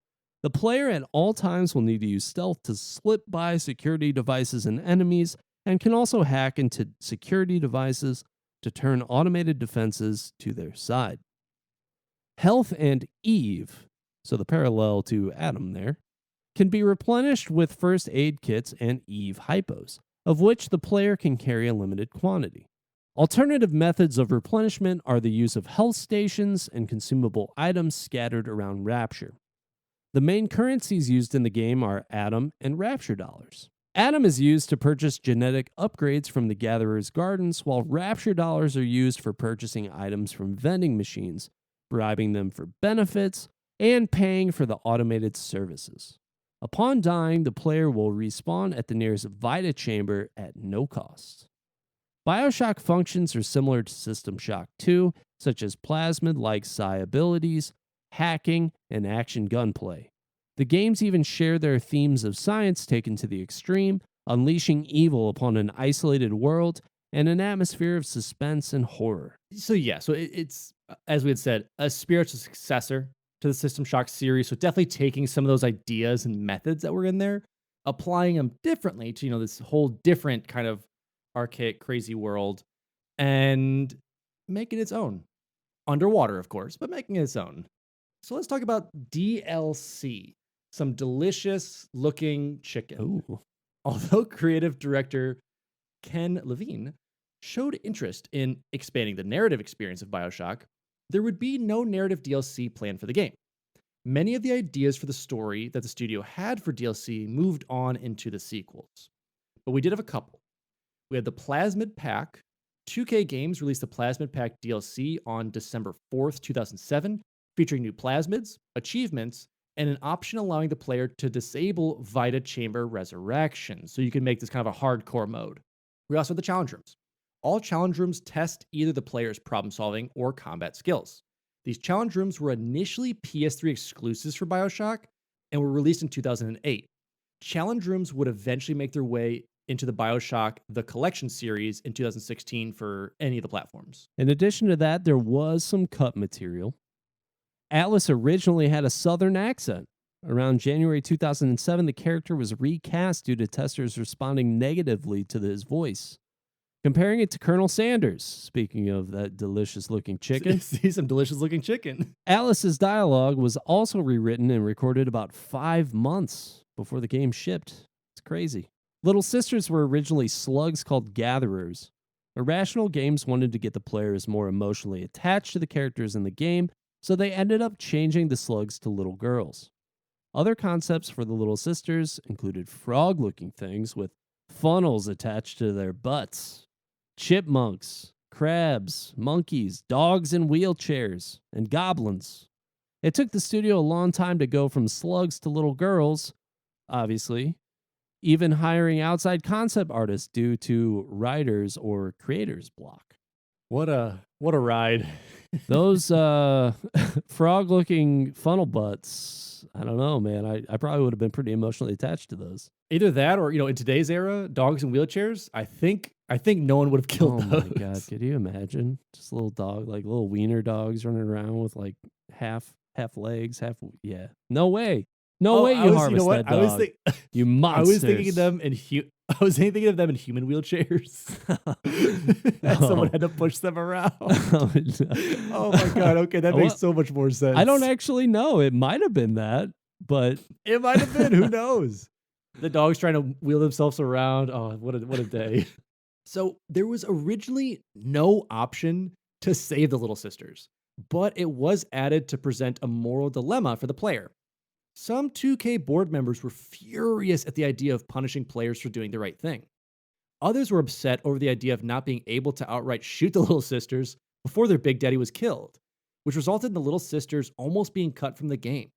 Speaker 2: The player at all times will need to use stealth to slip by security devices and enemies, and can also hack into security devices to turn automated defenses to their side. Health and Eve, so the parallel to Atom there, can be replenished with first aid kits and Eve hypos, of which the player can carry a limited quantity. Alternative methods of replenishment are the use of health stations and consumable items scattered around Rapture. The main currencies used in the game are Atom and Rapture dollars. Atom is used to purchase genetic upgrades from the Gatherer's Gardens, while Rapture dollars are used for purchasing items from vending machines, bribing them for benefits, and paying for the automated services. Upon dying, the player will respawn at the nearest Vita chamber at no cost. Bioshock functions are similar to System Shock 2, such as Plasmid-like psi abilities, hacking, and action gunplay. The games even share their themes of science taken to the extreme, unleashing evil upon an isolated world and an atmosphere of suspense and horror.
Speaker 1: So it's, as we had said, a spiritual successor to the System Shock series. So definitely taking some of those ideas and methods that were in there, applying them differently to, this whole different kind of archaic, crazy world, and making its own. Underwater, of course, but making its own. So let's talk about DLC. Some delicious looking chicken.
Speaker 2: Ooh.
Speaker 1: Although creative director Ken Levine showed interest in expanding the narrative experience of Bioshock, there would be no narrative DLC planned for the game. Many of the ideas for the story that the studio had for DLC moved on into the sequels. But we did have a couple. We had the Plasmid Pack. 2K Games released the Plasmid Pack DLC on December 4th, 2007, featuring new plasmids, achievements, and an option allowing the player to disable Vita Chamber Resurrection, so you can make this kind of a hardcore mode. We also have the challenge rooms. All challenge rooms test either the player's problem solving or combat skills. These challenge rooms were initially PS3 exclusives for Bioshock and were released in 2008. Challenge rooms would eventually make their way into the Bioshock The Collection series in 2016 for any of the platforms.
Speaker 2: In addition to that, there was some cut material. Atlas originally had a southern accent. Around January 2007, the character was recast due to testers responding negatively to his voice, comparing it to Colonel Sanders. Speaking of that delicious-looking chicken.
Speaker 1: See some delicious-looking chicken.
Speaker 2: Atlas's dialogue was also rewritten and recorded about 5 months before the game shipped. It's crazy. Little Sisters were originally slugs called Gatherers. Irrational Games wanted to get the players more emotionally attached to the characters in the game, so they ended up changing the slugs to little girls. Other concepts for the Little Sisters included frog-looking things with funnels attached to their butts, chipmunks, crabs, monkeys, dogs in wheelchairs, and goblins. It took the studio a long time to go from slugs to little girls, obviously, even hiring outside concept artists due to writers or creators block.
Speaker 1: What a ride.
Speaker 2: Those frog-looking funnel butts, I don't know, man. I probably would have been pretty emotionally attached to those.
Speaker 1: Either that or, in today's era, dogs in wheelchairs, I think no one would have killed those.
Speaker 2: Oh my God, could you imagine? Just a little dog, like little wiener dogs running around with like half legs, yeah. No way. No way you harvest that
Speaker 1: I was
Speaker 2: dog. You
Speaker 1: I was
Speaker 2: monsters.
Speaker 1: thinking of them in I was thinking of them in human wheelchairs. And someone had to push them around.
Speaker 2: Oh, no.
Speaker 1: Oh my god, okay, that makes so much more sense.
Speaker 2: I don't actually know. It might have been that, but
Speaker 1: It might have been, who knows? The dog's trying to wheel themselves around. Oh, what a day. So there was originally no option to save the little sisters, but it was added to present a moral dilemma for the player. Some 2K board members were furious at the idea of punishing players for doing the right thing. Others were upset over the idea of not being able to outright shoot the little sisters before their big daddy was killed, which resulted in the little sisters almost being cut from the game.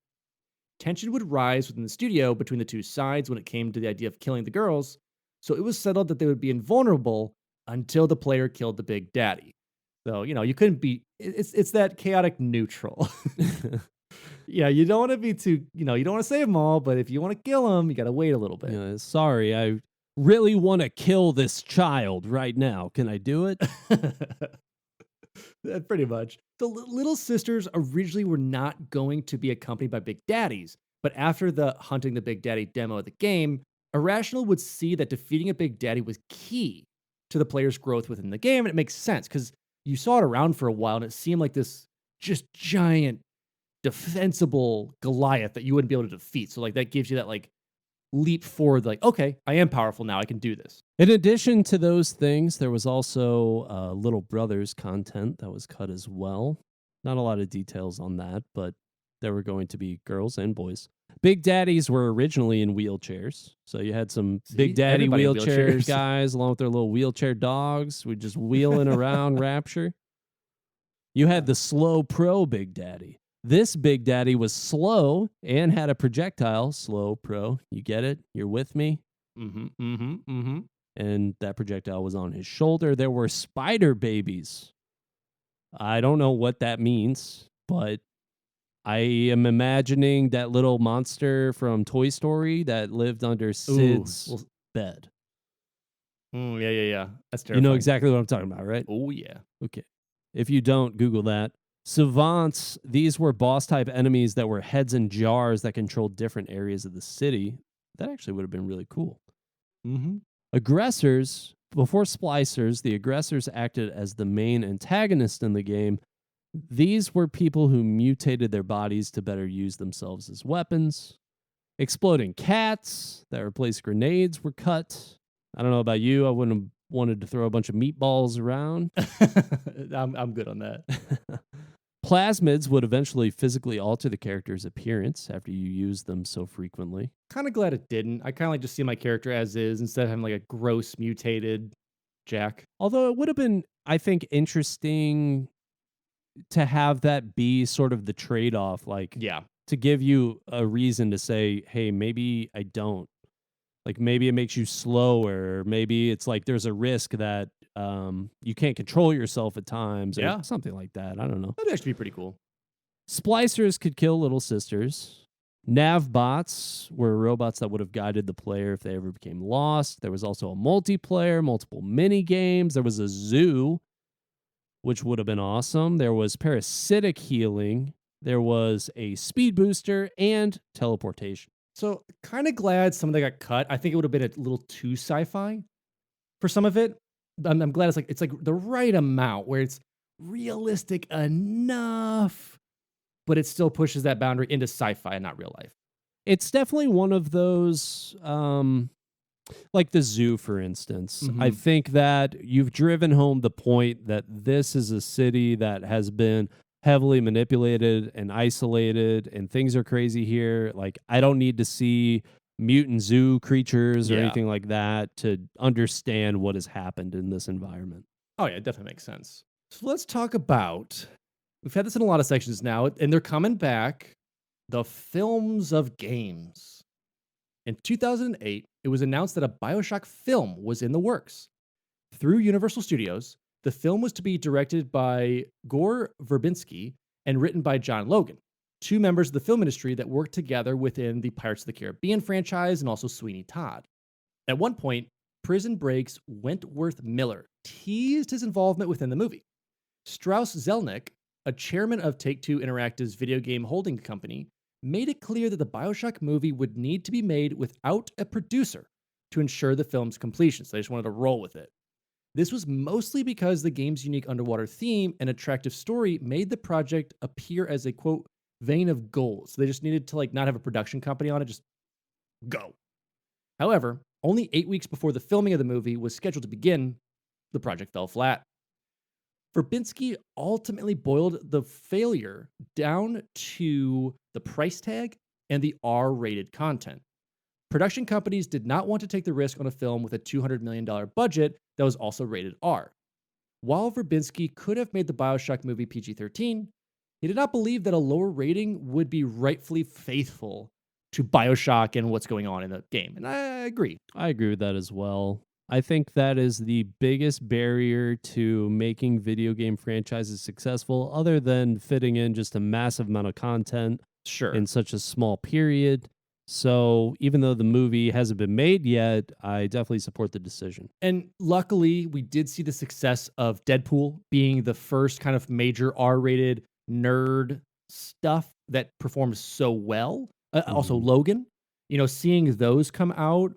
Speaker 1: Tension would rise within the studio between the two sides when it came to the idea of killing the girls, so it was settled that they would be invulnerable until the player killed the big daddy. So, you couldn't be, it's that chaotic neutral. Yeah, you don't want to be too, you don't want to save them all, but if you want to kill them, you got to wait a little bit.
Speaker 2: yeah, sorry, I really want to kill this child right now. Can I do it?
Speaker 1: Pretty much. The little sisters originally were not going to be accompanied by big daddies, but after the hunting the big daddy demo of the game, Irrational would see that defeating a big daddy was key to the player's growth within the game, and it makes sense because you saw it around for a while and it seemed like this just giant defensible Goliath that you wouldn't be able to defeat. So like that gives you that like leap forward, like, okay, I am powerful now. I can do this.
Speaker 2: In addition to those things, there was also Little Brothers content that was cut as well. Not a lot of details on that, but there were going to be girls and boys. Big daddies were originally in wheelchairs. So you had some big daddy wheelchair guys along with their little wheelchair dogs. We just wheeling around Rapture. You had the slow pro big daddy. This big daddy was slow and had a projectile. Slow pro. You get it? You're with me? And that projectile was on his shoulder. There were spider babies. I don't know what that means, but I am imagining that little monster from Toy Story that lived under Sid's bed.
Speaker 1: Yeah. That's terrifying.
Speaker 2: You know exactly what I'm talking about, right?
Speaker 1: Oh, yeah.
Speaker 2: Okay. If you don't, Google that. Savants, these were boss-type enemies that were heads in jars that controlled different areas of the city. That actually would have been really cool. Aggressors, before splicers, the aggressors acted as the main antagonist in the game. These were people who mutated their bodies to better use themselves as weapons. Exploding cats that replaced grenades were cut. I don't know about you. I wouldn't have wanted to throw a bunch of meatballs around.
Speaker 1: I'm good on that.
Speaker 2: Plasmids would eventually physically alter the character's appearance after you use them so frequently.
Speaker 1: Kind of glad it didn't. I kind of like just see my character as is instead of having like a gross mutated Jack.
Speaker 2: Although it would have been, I think, interesting to have that be sort of the trade-off, like to give you a reason to say, hey, maybe I don't. Like maybe it makes you slower. Maybe it's like there's a risk that you can't control yourself at times or something like that. I don't know.
Speaker 1: That'd actually be pretty cool.
Speaker 2: Splicers could kill little sisters. Navbots were robots that would have guided the player if they ever became lost. There was also a multiplayer, multiple mini games. There was a zoo, which would have been awesome. There was parasitic healing. There was a speed booster and teleportation.
Speaker 1: So kind of glad some of that got cut. I think it would have been a little too sci-fi for some of it. I'm glad it's like the right amount where it's realistic enough, but it still pushes that boundary into sci-fi and not real life.
Speaker 2: It's definitely one of those, like the zoo, for instance. I think that you've driven home the point that this is a city that has been heavily manipulated and isolated, and things are crazy here. Like, I don't need to see mutant zoo creatures or anything like that to understand what has happened in this environment.
Speaker 1: Oh, yeah, it definitely makes sense. So let's talk about, we've had this in a lot of sections now, and they're coming back, the films of games. In 2008, it was announced that a Bioshock film was in the works. Through Universal Studios, the film was to be directed by Gore Verbinski and written by John Logan, two members of the film industry that worked together within the Pirates of the Caribbean franchise and also Sweeney Todd. At one point, Prison Break's Wentworth Miller teased his involvement within the movie. Strauss Zelnick, a chairman of Take-Two Interactive's video game holding company, made it clear that the Bioshock movie would need to be made without a producer to ensure the film's completion. So they just wanted to roll with it. This was mostly because the game's unique underwater theme and attractive story made the project appear as a quote vein of gold. So they just needed to not have a production company on it, just go. However, only 8 weeks before the filming of the movie was scheduled to begin, the project fell flat. Verbinski ultimately boiled the failure down to the price tag and the R-rated content. Production companies did not want to take the risk on a film with a $200 million budget that was also rated R. While Verbinski could have made the Bioshock movie PG-13, he did not believe that a lower rating would be rightfully faithful to Bioshock and what's going on in the game. And I agree.
Speaker 2: I agree with that as well. I think that is the biggest barrier to making video game franchises successful, other than fitting in just a massive amount of content in such a small period. So even though the movie hasn't been made yet, I definitely support the decision.
Speaker 1: And luckily, we did see the success of Deadpool being the first kind of major R-rated nerd stuff that performed so well. Also, Logan, seeing those come out,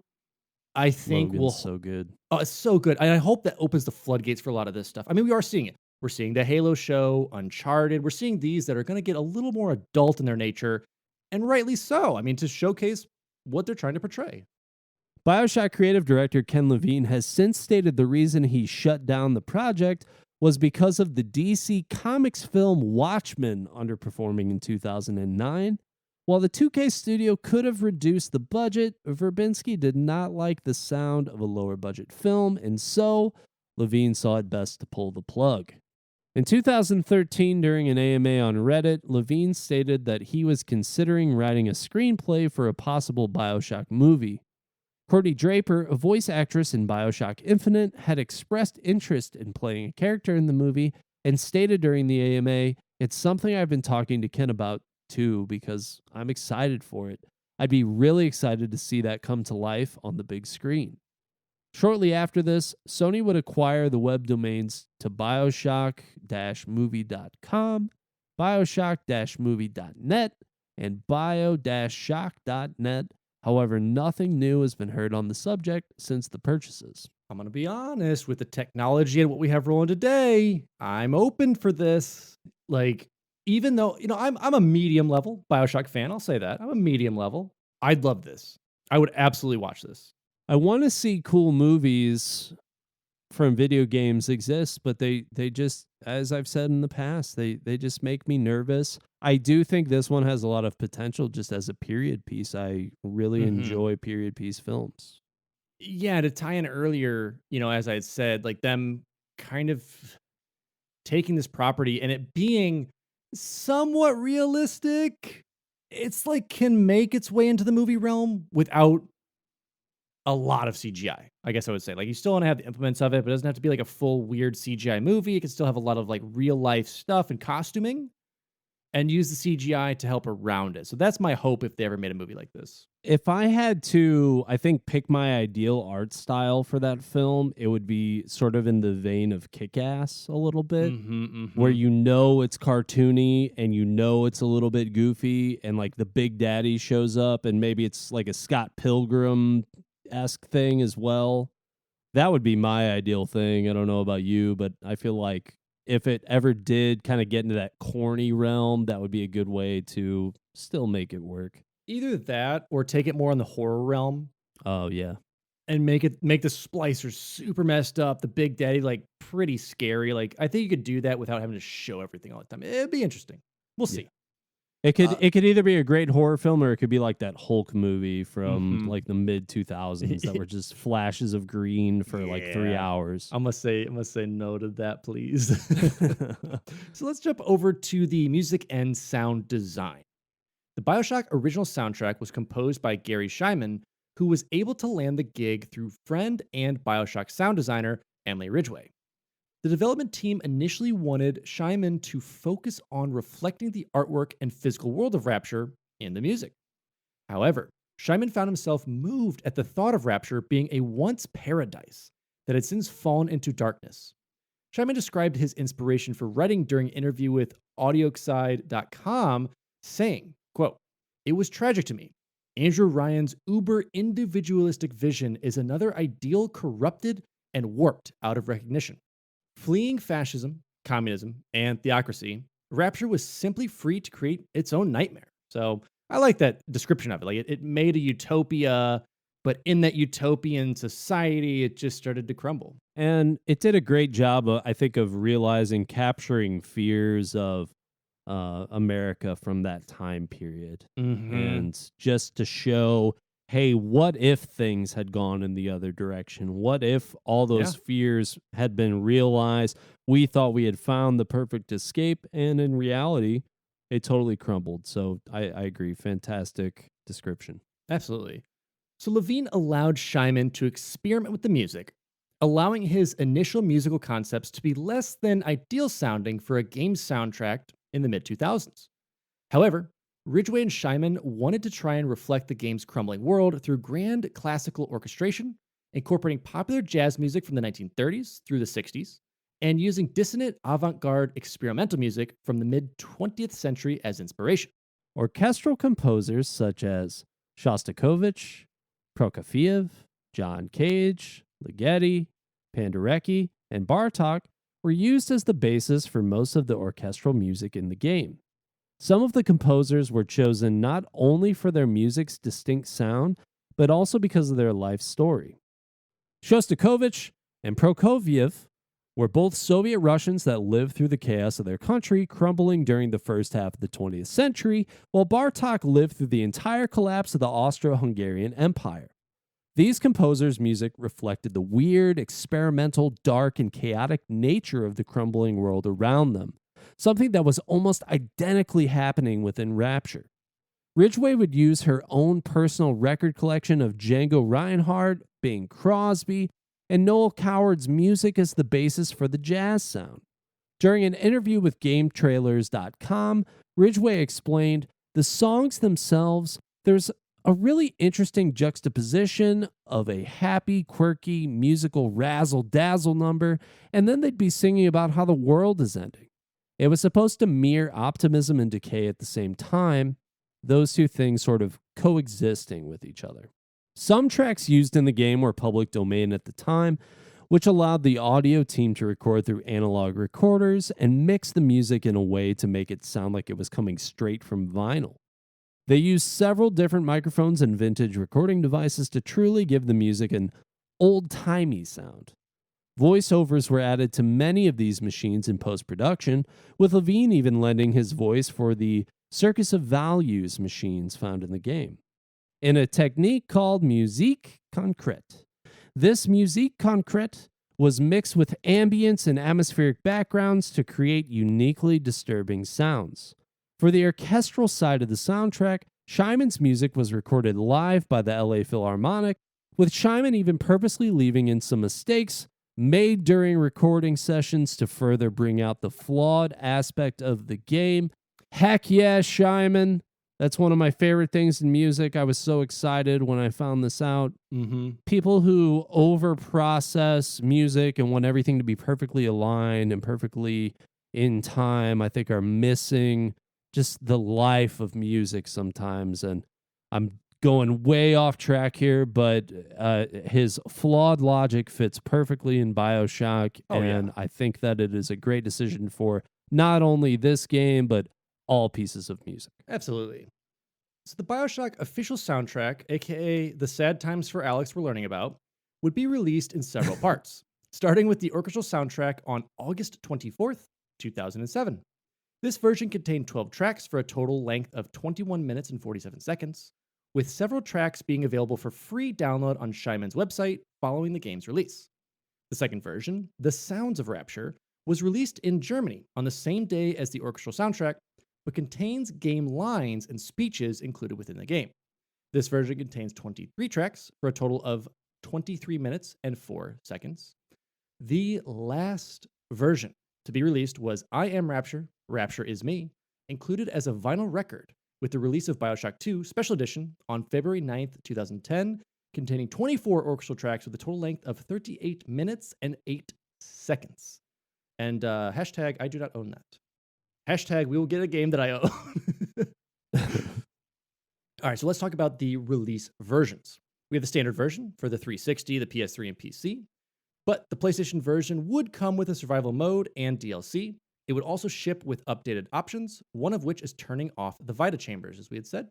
Speaker 1: I think
Speaker 2: Logan's so good.
Speaker 1: Oh, it's so good. And I hope that opens the floodgates for a lot of this stuff. I mean, we are seeing it. We're seeing the Halo show, Uncharted. We're seeing these that are going to get a little more adult in their nature, and rightly so. I mean, to showcase what they're trying to portray.
Speaker 2: Bioshock creative director Ken Levine has since stated the reason he shut down the project was because of the DC Comics film Watchmen underperforming in 2009. While the 2K studio could have reduced the budget, Verbinski did not like the sound of a lower budget film, and so Levine saw it best to pull the plug. In 2013, during an AMA on Reddit, Levine stated that he was considering writing a screenplay for a possible Bioshock movie. Courtney Draper, a voice actress in Bioshock Infinite, had expressed interest in playing a character in the movie and stated during the AMA, "It's something I've been talking to Ken about too, because I'm excited for it. I'd be really excited to see that come to life on the big screen." Shortly after this, Sony would acquire the web domains to bioshock-movie.com, bioshock-movie.net, and bio-shock.net. However, nothing new has been heard on the subject since the purchases.
Speaker 1: I'm going to be honest, with the technology and what we have rolling today, I'm open for this. Even though, I'm a medium level Bioshock fan, I'll say that. I'm a medium level. I'd love this. I would absolutely watch this.
Speaker 2: I want to see cool movies from video games exist, but they just, as I've said in the past, they just make me nervous. I do think this one has a lot of potential just as a period piece. I really enjoy period piece films.
Speaker 1: Yeah, to tie in earlier, as I had said, them kind of taking this property and it being somewhat realistic, it's can make its way into the movie realm without a lot of CGI. I guess I would say you still want to have the implements of it, but it doesn't have to be a full weird CGI movie. It can still have a lot of real life stuff and costuming and use the CGI to help around it. So that's my hope if they ever made a movie like this.
Speaker 2: If I had to, I think, pick my ideal art style for that film, it would be sort of in the vein of Kick-Ass a little bit, where it's cartoony and it's a little bit goofy, and the Big Daddy shows up, and maybe it's a Scott Pilgrim-esque thing as well. That would be my ideal thing. I don't know about you, but I feel like if it ever did kind of get into that corny realm, that would be a good way to still make it work.
Speaker 1: Either that or take it more in the horror realm.
Speaker 2: Oh, yeah.
Speaker 1: And make the splicers super messed up, the Big Daddy pretty scary. I think you could do that without having to show everything all the time. It'd be interesting. We'll see.
Speaker 2: It could either be a great horror film or it could be like that Hulk movie from the mid 2000s that were just flashes of green for 3 hours.
Speaker 1: I must say no to that, please. So let's jump over to the music and sound design. The Bioshock original soundtrack was composed by Gary Heimann, who was able to land the gig through friend and Bioshock sound designer Emily Ridgway. The development team initially wanted Heimann to focus on reflecting the artwork and physical world of Rapture in the music. However, Heimann found himself moved at the thought of Rapture being a once paradise that had since fallen into darkness. Heimann described his inspiration for writing during an interview with audioxide.com, saying, quote, It was tragic to me. Andrew Ryan's uber individualistic vision is another ideal corrupted and warped out of recognition. Fleeing fascism, communism, and theocracy, Rapture was simply free to create its own nightmare. So I like that description of it. Like it made a utopia, but in that utopian society, it just started to crumble.
Speaker 2: And it did a great job, I think, of capturing fears of America from that time period. And just to show, hey, what if things had gone in the other direction? What if all those fears had been realized? We thought we had found the perfect escape, and in reality, it totally crumbled. So I agree. Fantastic description.
Speaker 1: Absolutely. So Levine allowed Heimann to experiment with the music, allowing his initial musical concepts to be less than ideal sounding for a game soundtrack in the mid 2000s. However, Ridgway and Heimann wanted to try and reflect the game's crumbling world through grand classical orchestration, incorporating popular jazz music from the 1930s through the 60s, and using dissonant avant-garde experimental music from the mid 20th century as inspiration.
Speaker 2: Orchestral composers such as Shostakovich, Prokofiev, John Cage, Ligeti, Penderecki, and Bartok were used as the basis for most of the orchestral music in the game. Some of the composers were chosen not only for their music's distinct sound, but also because of their life story. Shostakovich and Prokofiev were both Soviet Russians that lived through the chaos of their country crumbling during the first half of the 20th century, while Bartok lived through the entire collapse of the Austro-Hungarian Empire. These composers' music reflected the weird, experimental, dark, and chaotic nature of the crumbling world around them, something that was almost identically happening within Rapture. Ridgway would use her own personal record collection of Django Reinhardt, Bing Crosby, and Noel Coward's music as the basis for the jazz sound. During an interview with GameTrailers.com, Ridgway explained, "The songs themselves, there's a really interesting juxtaposition of a happy, quirky, musical razzle-dazzle number, and then they'd be singing about how the world is ending. It was supposed to mirror optimism and decay at the same time, those two things sort of coexisting with each other." Some tracks used in the game were public domain at the time, which allowed the audio team to record through analog recorders and mix the music in a way to make it sound like it was coming straight from vinyl. They used several different microphones and vintage recording devices to truly give the music an old-timey sound. Voiceovers were added to many of these machines in post-production, with Levine even lending his voice for the Circus of Values machines found in the game. In a technique called musique concrète. This musique concrète was mixed with ambience and atmospheric backgrounds to create uniquely disturbing sounds. For the orchestral side of the soundtrack, Heimann's music was recorded live by the LA Philharmonic, with Heimann even purposely leaving in some mistakes made during recording sessions to further bring out the flawed aspect of the game. Heck yeah, Heimann! That's one of my favorite things in music. I was so excited when I found this out. People who over-process music and want everything to be perfectly aligned and perfectly in time, I think are missing just the life of music sometimes. And I'm going way off track here, but his flawed logic fits perfectly in Bioshock. I think that it is a great decision for not only this game, but all pieces of music.
Speaker 1: Absolutely. So the Bioshock official soundtrack, aka the sad times for Alex we're learning about, would be released in several parts, starting with the orchestral soundtrack on August 24th, 2007. This version contained 12 tracks for a total length of 21 minutes and 47 seconds, with several tracks being available for free download on Heimann's website following the game's release. The second version, The Sounds of Rapture, was released in Germany on the same day as the orchestral soundtrack, but contains game lines and speeches included within the game. This version contains 23 tracks for a total of 23 minutes and 4 seconds. The last version to be released was I Am Rapture, Rapture Is Me, included as a vinyl record with the release of Bioshock 2 Special Edition on February 9th, 2010, containing 24 orchestral tracks with a total length of 38 minutes and 8 seconds. And hashtag I do not own that. Hashtag we will get a game that I own. All right, so let's talk about the release versions. We have the standard version for the 360, the PS3, and PC, but the PlayStation version would come with a survival mode and DLC. It would also ship with updated options, one of which is turning off the Vita chambers, as we had said.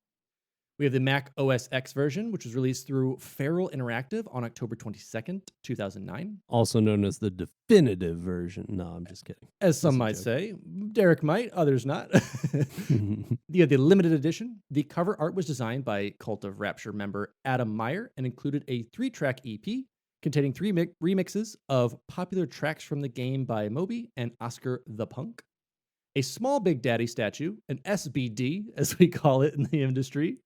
Speaker 1: We have the Mac OS X version, which was released through Feral Interactive on October 22nd, 2009.
Speaker 2: Also known as the definitive version. No, I'm just kidding.
Speaker 1: As some might say. Derek might, others not. You had the limited edition. The cover art was designed by Cult of Rapture member Adam Meyer and included a 3-track EP containing 3 remixes of popular tracks from the game by Moby and Oscar the Punk. A small Big Daddy statue, an SBD, as we call it in the industry,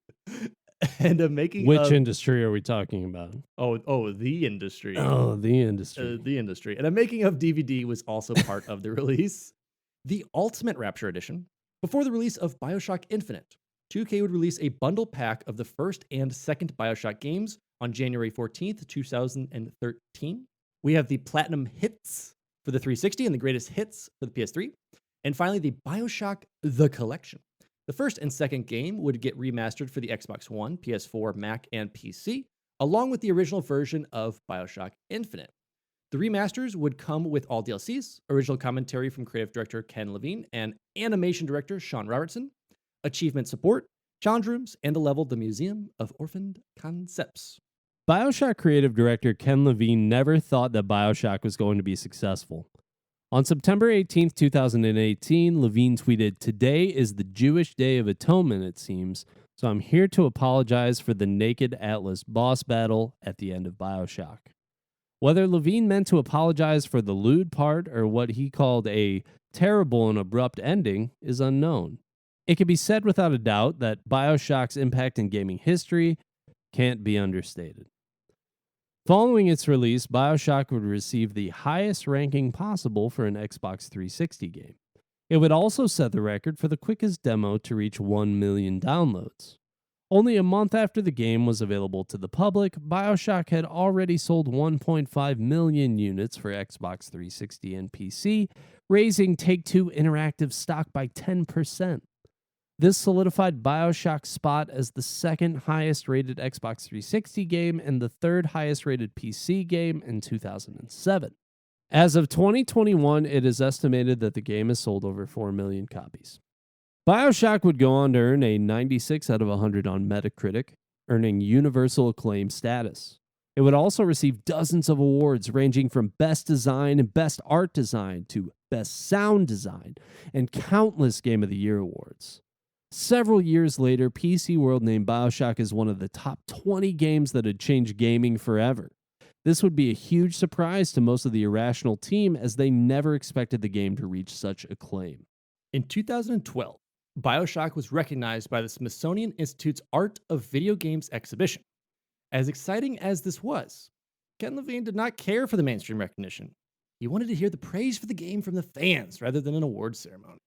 Speaker 1: and a making
Speaker 2: Which
Speaker 1: of...
Speaker 2: industry are we talking about?
Speaker 1: The industry.
Speaker 2: Oh, the industry.
Speaker 1: The industry. And a making of DVD was also part of the release. The Ultimate Rapture Edition. Before the release of Bioshock Infinite, 2K would release a bundle pack of the first and second Bioshock games on January 14th, 2013. We have the Platinum Hits for the 360 and the Greatest Hits for the PS3. And finally, the Bioshock The Collection. The first and second game would get remastered for the Xbox One, PS4, Mac, and PC, along with the original version of Bioshock Infinite. The remasters would come with all DLCs, original commentary from creative director Ken Levine and animation director Sean Robertson, achievement support, challenge rooms, and the level The Museum of Orphaned Concepts.
Speaker 2: Bioshock creative director Ken Levine never thought that Bioshock was going to be successful. On September 18th, 2018, Levine tweeted, "Today is the Jewish Day of Atonement, it seems, so I'm here to apologize for the Naked Atlas boss battle at the end of Bioshock." Whether Levine meant to apologize for the lewd part or what he called a terrible and abrupt ending is unknown. It can be said without a doubt that Bioshock's impact in gaming history can't be understated. Following its release, Bioshock would receive the highest ranking possible for an Xbox 360 game. It would also set the record for the quickest demo to reach 1 million downloads. Only a month after the game was available to the public, Bioshock had already sold 1.5 million units for Xbox 360 and PC, raising Take-Two Interactive stock by 10%. This solidified Bioshock's spot as the second highest rated Xbox 360 game and the third highest rated PC game in 2007. As of 2021, it is estimated that the game has sold over 4 million copies. Bioshock would go on to earn a 96 out of 100 on Metacritic, earning universal acclaim status. It would also receive dozens of awards ranging from Best Design and Best Art Design to Best Sound Design and countless Game of the Year awards. Several years later, PC World named Bioshock as one of the top 20 games that had changed gaming forever. This would be a huge surprise to most of the Irrational team as they never expected the game to reach such acclaim.
Speaker 1: In 2012, Bioshock was recognized by the Smithsonian Institute's Art of Video Games exhibition. As exciting as this was, Ken Levine did not care for the mainstream recognition. He wanted to hear the praise for the game from the fans rather than an awards ceremony.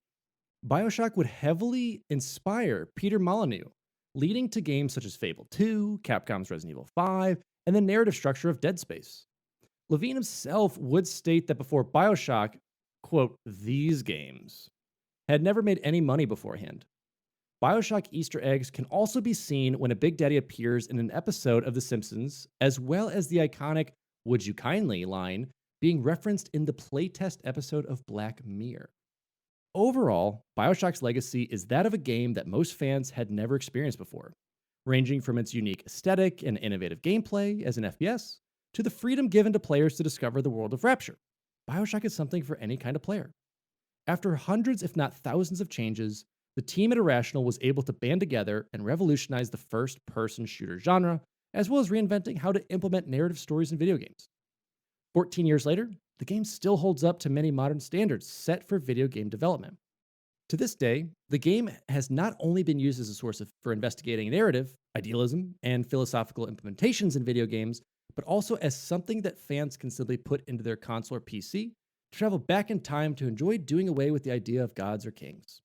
Speaker 1: Bioshock would heavily inspire Peter Molyneux, leading to games such as Fable 2, Capcom's Resident Evil 5, and the narrative structure of Dead Space. Levine himself would state that before Bioshock, quote, "these games had never made any money beforehand." Bioshock Easter eggs can also be seen when a Big Daddy appears in an episode of The Simpsons, as well as the iconic "Would you kindly" line being referenced in the playtest episode of Black Mirror. Overall, Bioshock's legacy is that of a game that most fans had never experienced before, ranging from its unique aesthetic and innovative gameplay as an FPS to the freedom given to players to discover the world of Rapture. Bioshock is something for any kind of player. After hundreds, if not thousands of changes, the team at Irrational was able to band together and revolutionize the first-person shooter genre, as well as reinventing how to implement narrative stories in video games. 14 years later, the game still holds up to many modern standards set for video game development. To this day, the game has not only been used as a source for investigating narrative, idealism, and philosophical implementations in video games, but also as something that fans can simply put into their console or PC to travel back in time to enjoy doing away with the idea of gods or kings.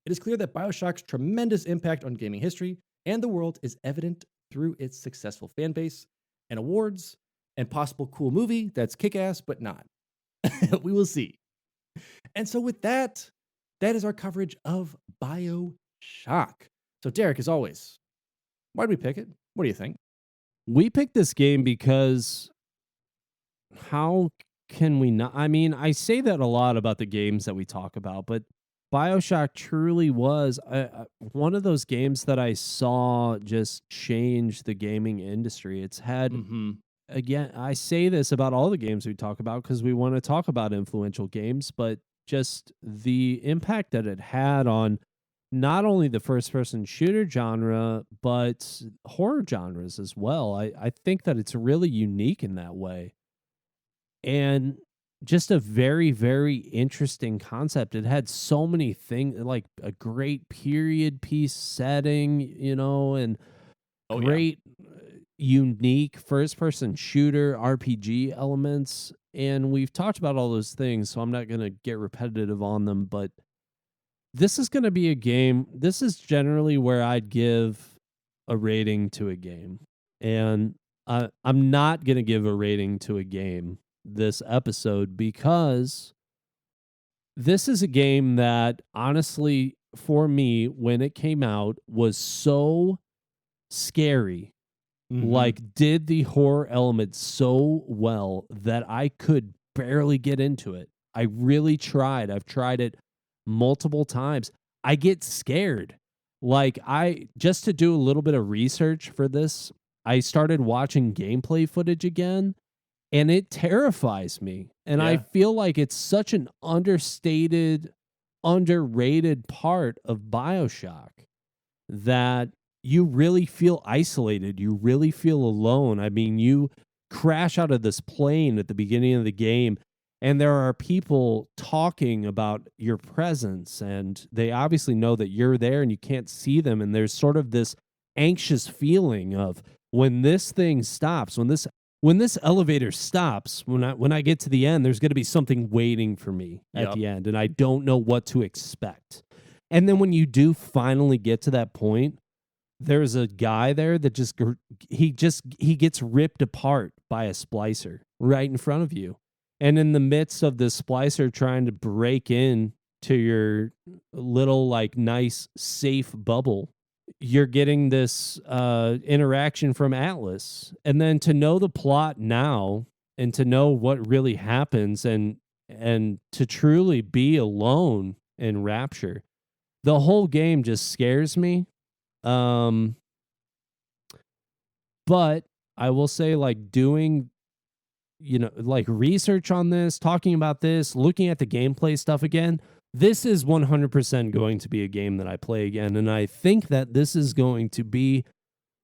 Speaker 1: It is clear that Bioshock's tremendous impact on gaming history and the world is evident through its successful fan base and awards and possible cool movie that's kick-ass but not. We will see. And so with that, that is our coverage of Bioshock. So Derek, as always, Why'd we pick it? What do you think?
Speaker 2: We picked this game because how can we not? I mean, I say that a lot about the games that we talk about, but Bioshock truly was one of those games that I saw just change the gaming industry. It's had,
Speaker 1: Mm-hmm.
Speaker 2: again, I say this about all the games we talk about because we want to talk about influential games, but just the impact that it had on not only the first person shooter genre, but horror genres as well. I think that it's really unique in that way. And just a very, very interesting concept. It had so many things, like a great period piece setting, and
Speaker 1: Oh yeah.
Speaker 2: great, unique first person shooter RPG elements. And we've talked about all those things, so I'm not going to get repetitive on them, but this is going to be a game. This is generally where I'd give a rating to a game. And I'm not going to give a rating to a game this episode because this is a game that honestly, for me, when it came out, was so scary.
Speaker 1: Mm-hmm.
Speaker 2: Like, did the horror element so well that I could barely get into it. I really tried. I've tried it multiple times. I get scared. Like, just to do a little bit of research for this, I started watching gameplay footage again, and it terrifies me. And I
Speaker 1: Yeah.
Speaker 2: feel like it's such an understated, underrated part of BioShock that you really feel isolated. You really feel alone. I mean, you crash out of this plane at the beginning of the game, and there are people talking about your presence, and they obviously know that you're there and you can't see them. And there's sort of this anxious feeling of when this thing stops, when this elevator stops, when I get to the end, there's going to be something waiting for me at the end, and I don't know what to expect. And then when you do finally get to that point, there's a guy there that he gets ripped apart by a splicer right in front of you. And in the midst of the splicer trying to break in to your little, like, nice safe bubble, you're getting this interaction from Atlas. And then to know the plot now and to know what really happens and to truly be alone in Rapture, the whole game just scares me. But I will say, like, doing, like, research on this, talking about this, looking at the gameplay stuff again, this is 100% going to be a game that I play again. And I think that this is going to be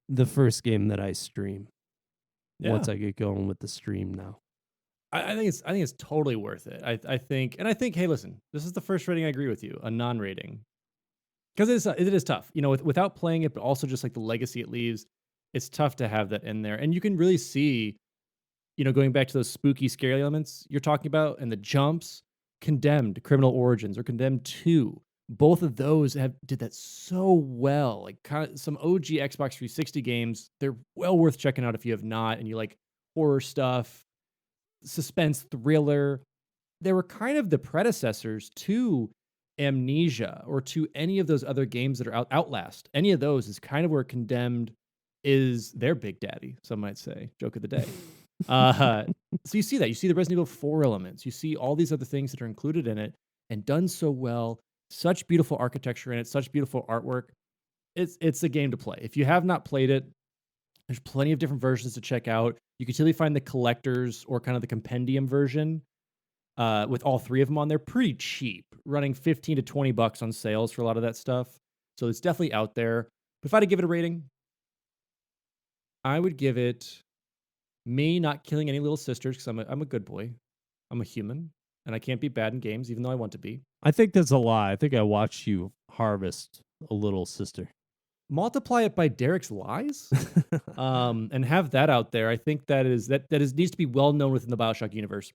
Speaker 2: the first game that I stream once I get going with the stream now.
Speaker 1: I think it's totally worth it. I think, hey, listen, this is the first rating I agree with you, a non-rating. Because it is tough, without playing it, but also just like the legacy it leaves, it's tough to have that in there. And you can really see, going back to those spooky, scary elements you're talking about and the jumps, Condemned, Criminal Origins, or Condemned 2. Both of those did that so well. Like, kind of some OG Xbox 360 games, they're well worth checking out if you have not, and you like horror stuff, suspense, thriller. They were kind of the predecessors to Amnesia or to any of those other games that are Outlast. Any of those is kind of where Condemned is their big daddy, some might say. Joke of the day. So you see that. You see the Resident Evil 4 elements. You see all these other things that are included in it and done so well. Such beautiful architecture in it, such beautiful artwork. It's a game to play. If you have not played it, there's plenty of different versions to check out. You can usually find the collectors or kind of the compendium version with all three of them on there, pretty cheap, running $15 to $20 on sales for a lot of that stuff. So it's definitely out there. But if I had to give it a rating, I would give it me not killing any little sisters because I'm a good boy. I'm a human, and I can't be bad in games, even though I want to be.
Speaker 2: I think that's a lie. I think I watched you harvest a little sister.
Speaker 1: Multiply it by Derek's lies, and have that out there. I think that needs to be well known within the Bioshock universe.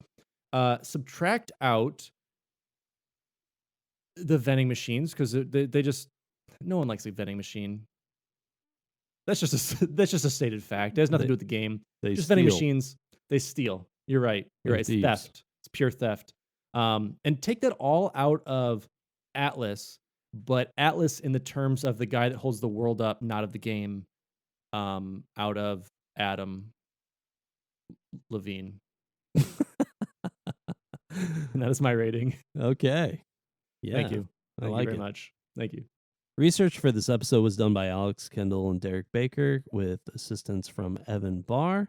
Speaker 1: Subtract out the vending machines because they just, no one likes a vending machine. That's just a stated fact. It has nothing to do with the game. Just vending machines, they steal. You're right. It's theft. It's pure theft. And take that all out of Atlas, but Atlas in the terms of the guy that holds the world up, not of the game. out of Adam Levine. And that is my rating.
Speaker 2: Okay. Yeah.
Speaker 1: Thank you.
Speaker 2: I
Speaker 1: Thank
Speaker 2: like
Speaker 1: you very
Speaker 2: it.
Speaker 1: much. Thank you.
Speaker 2: Research for this episode was done by Alex Kendall and Derek Baker with assistance from Evan Barr.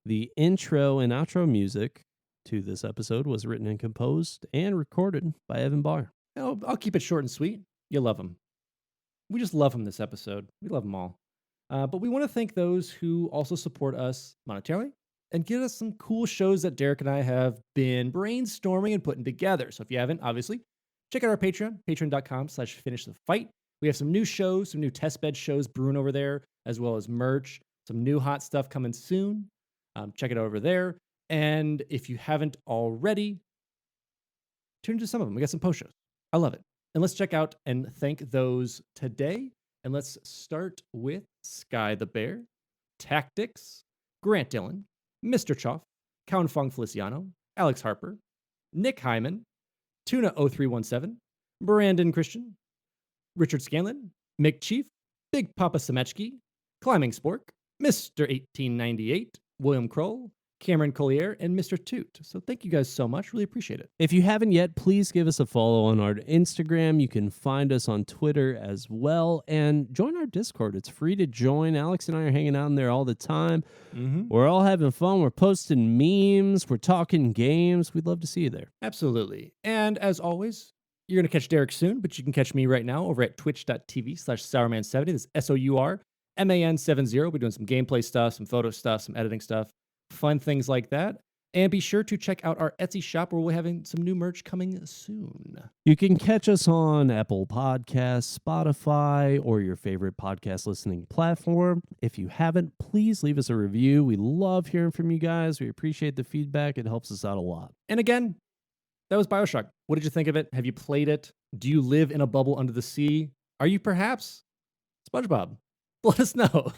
Speaker 2: The intro and outro music to this episode was written and composed and recorded by Evan Barr.
Speaker 1: I'll keep it short and sweet. You love them. We just love them this episode. We love them all. But we want to thank those who also support us monetarily and give us some cool shows that Derek and I have been brainstorming and putting together. So if you haven't, obviously, check out our Patreon, patreon.com/finishthefight. We have some new shows, some new testbed shows brewing over there, as well as merch, some new hot stuff coming soon. Check it out over there. And if you haven't already, tune into some of them. We got some post shows. I love it. And let's check out and thank those today. And let's start with Sky the Bear, Taqtix, Grant Dillon, Mr. Chofe, Cowyn Fong-Feliciano, Alex Harper, Nick Heimann, Tuna0317, Brandon Christian, Richard Scanland, McChief, Big Papa Semechki, ClimbingSpork, Mr. 1898, William Krull, Cameron Collier, and Mr. Toot. So thank you guys so much. Really appreciate it.
Speaker 2: If you haven't yet, please give us a follow on our Instagram. You can find us on Twitter as well. And join our Discord. It's free to join. Alex and I are hanging out in there all the time. We're all having fun. We're posting memes. We're talking games. We'd love to see you there.
Speaker 1: Absolutely. And as always, you're going to catch Derek soon, but you can catch me right now over at twitch.tv/Sourman70. That's SOURMAN70. We're doing some gameplay stuff, some photo stuff, some editing stuff, fun things like that. And be sure to check out our Etsy shop where we're having some new merch coming soon.
Speaker 2: You can catch us on Apple Podcasts, Spotify, or your favorite podcast listening platform. If you haven't, please leave us a review. We love hearing from you guys. We appreciate the feedback. It helps us out a lot.
Speaker 1: And again, that was Bioshock. What did you think of it? Have you played it? Do you live in a bubble under the sea? Are you perhaps SpongeBob? Let us know.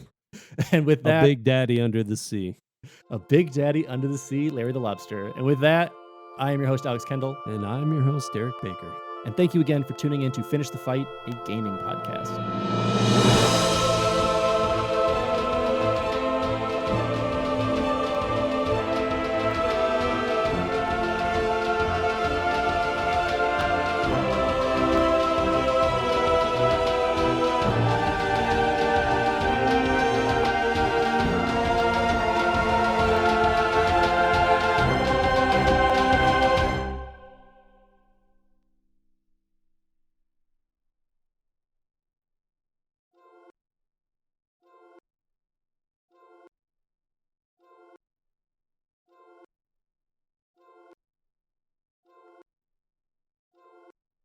Speaker 1: And with that,
Speaker 2: A big daddy under the sea.
Speaker 1: a big daddy under the sea, Larry the Lobster. And with that, I am your host, Alex Kendall.
Speaker 2: And I'm your host, Derek Baker.
Speaker 1: And thank you again for tuning in to Finish the Fight, a gaming podcast.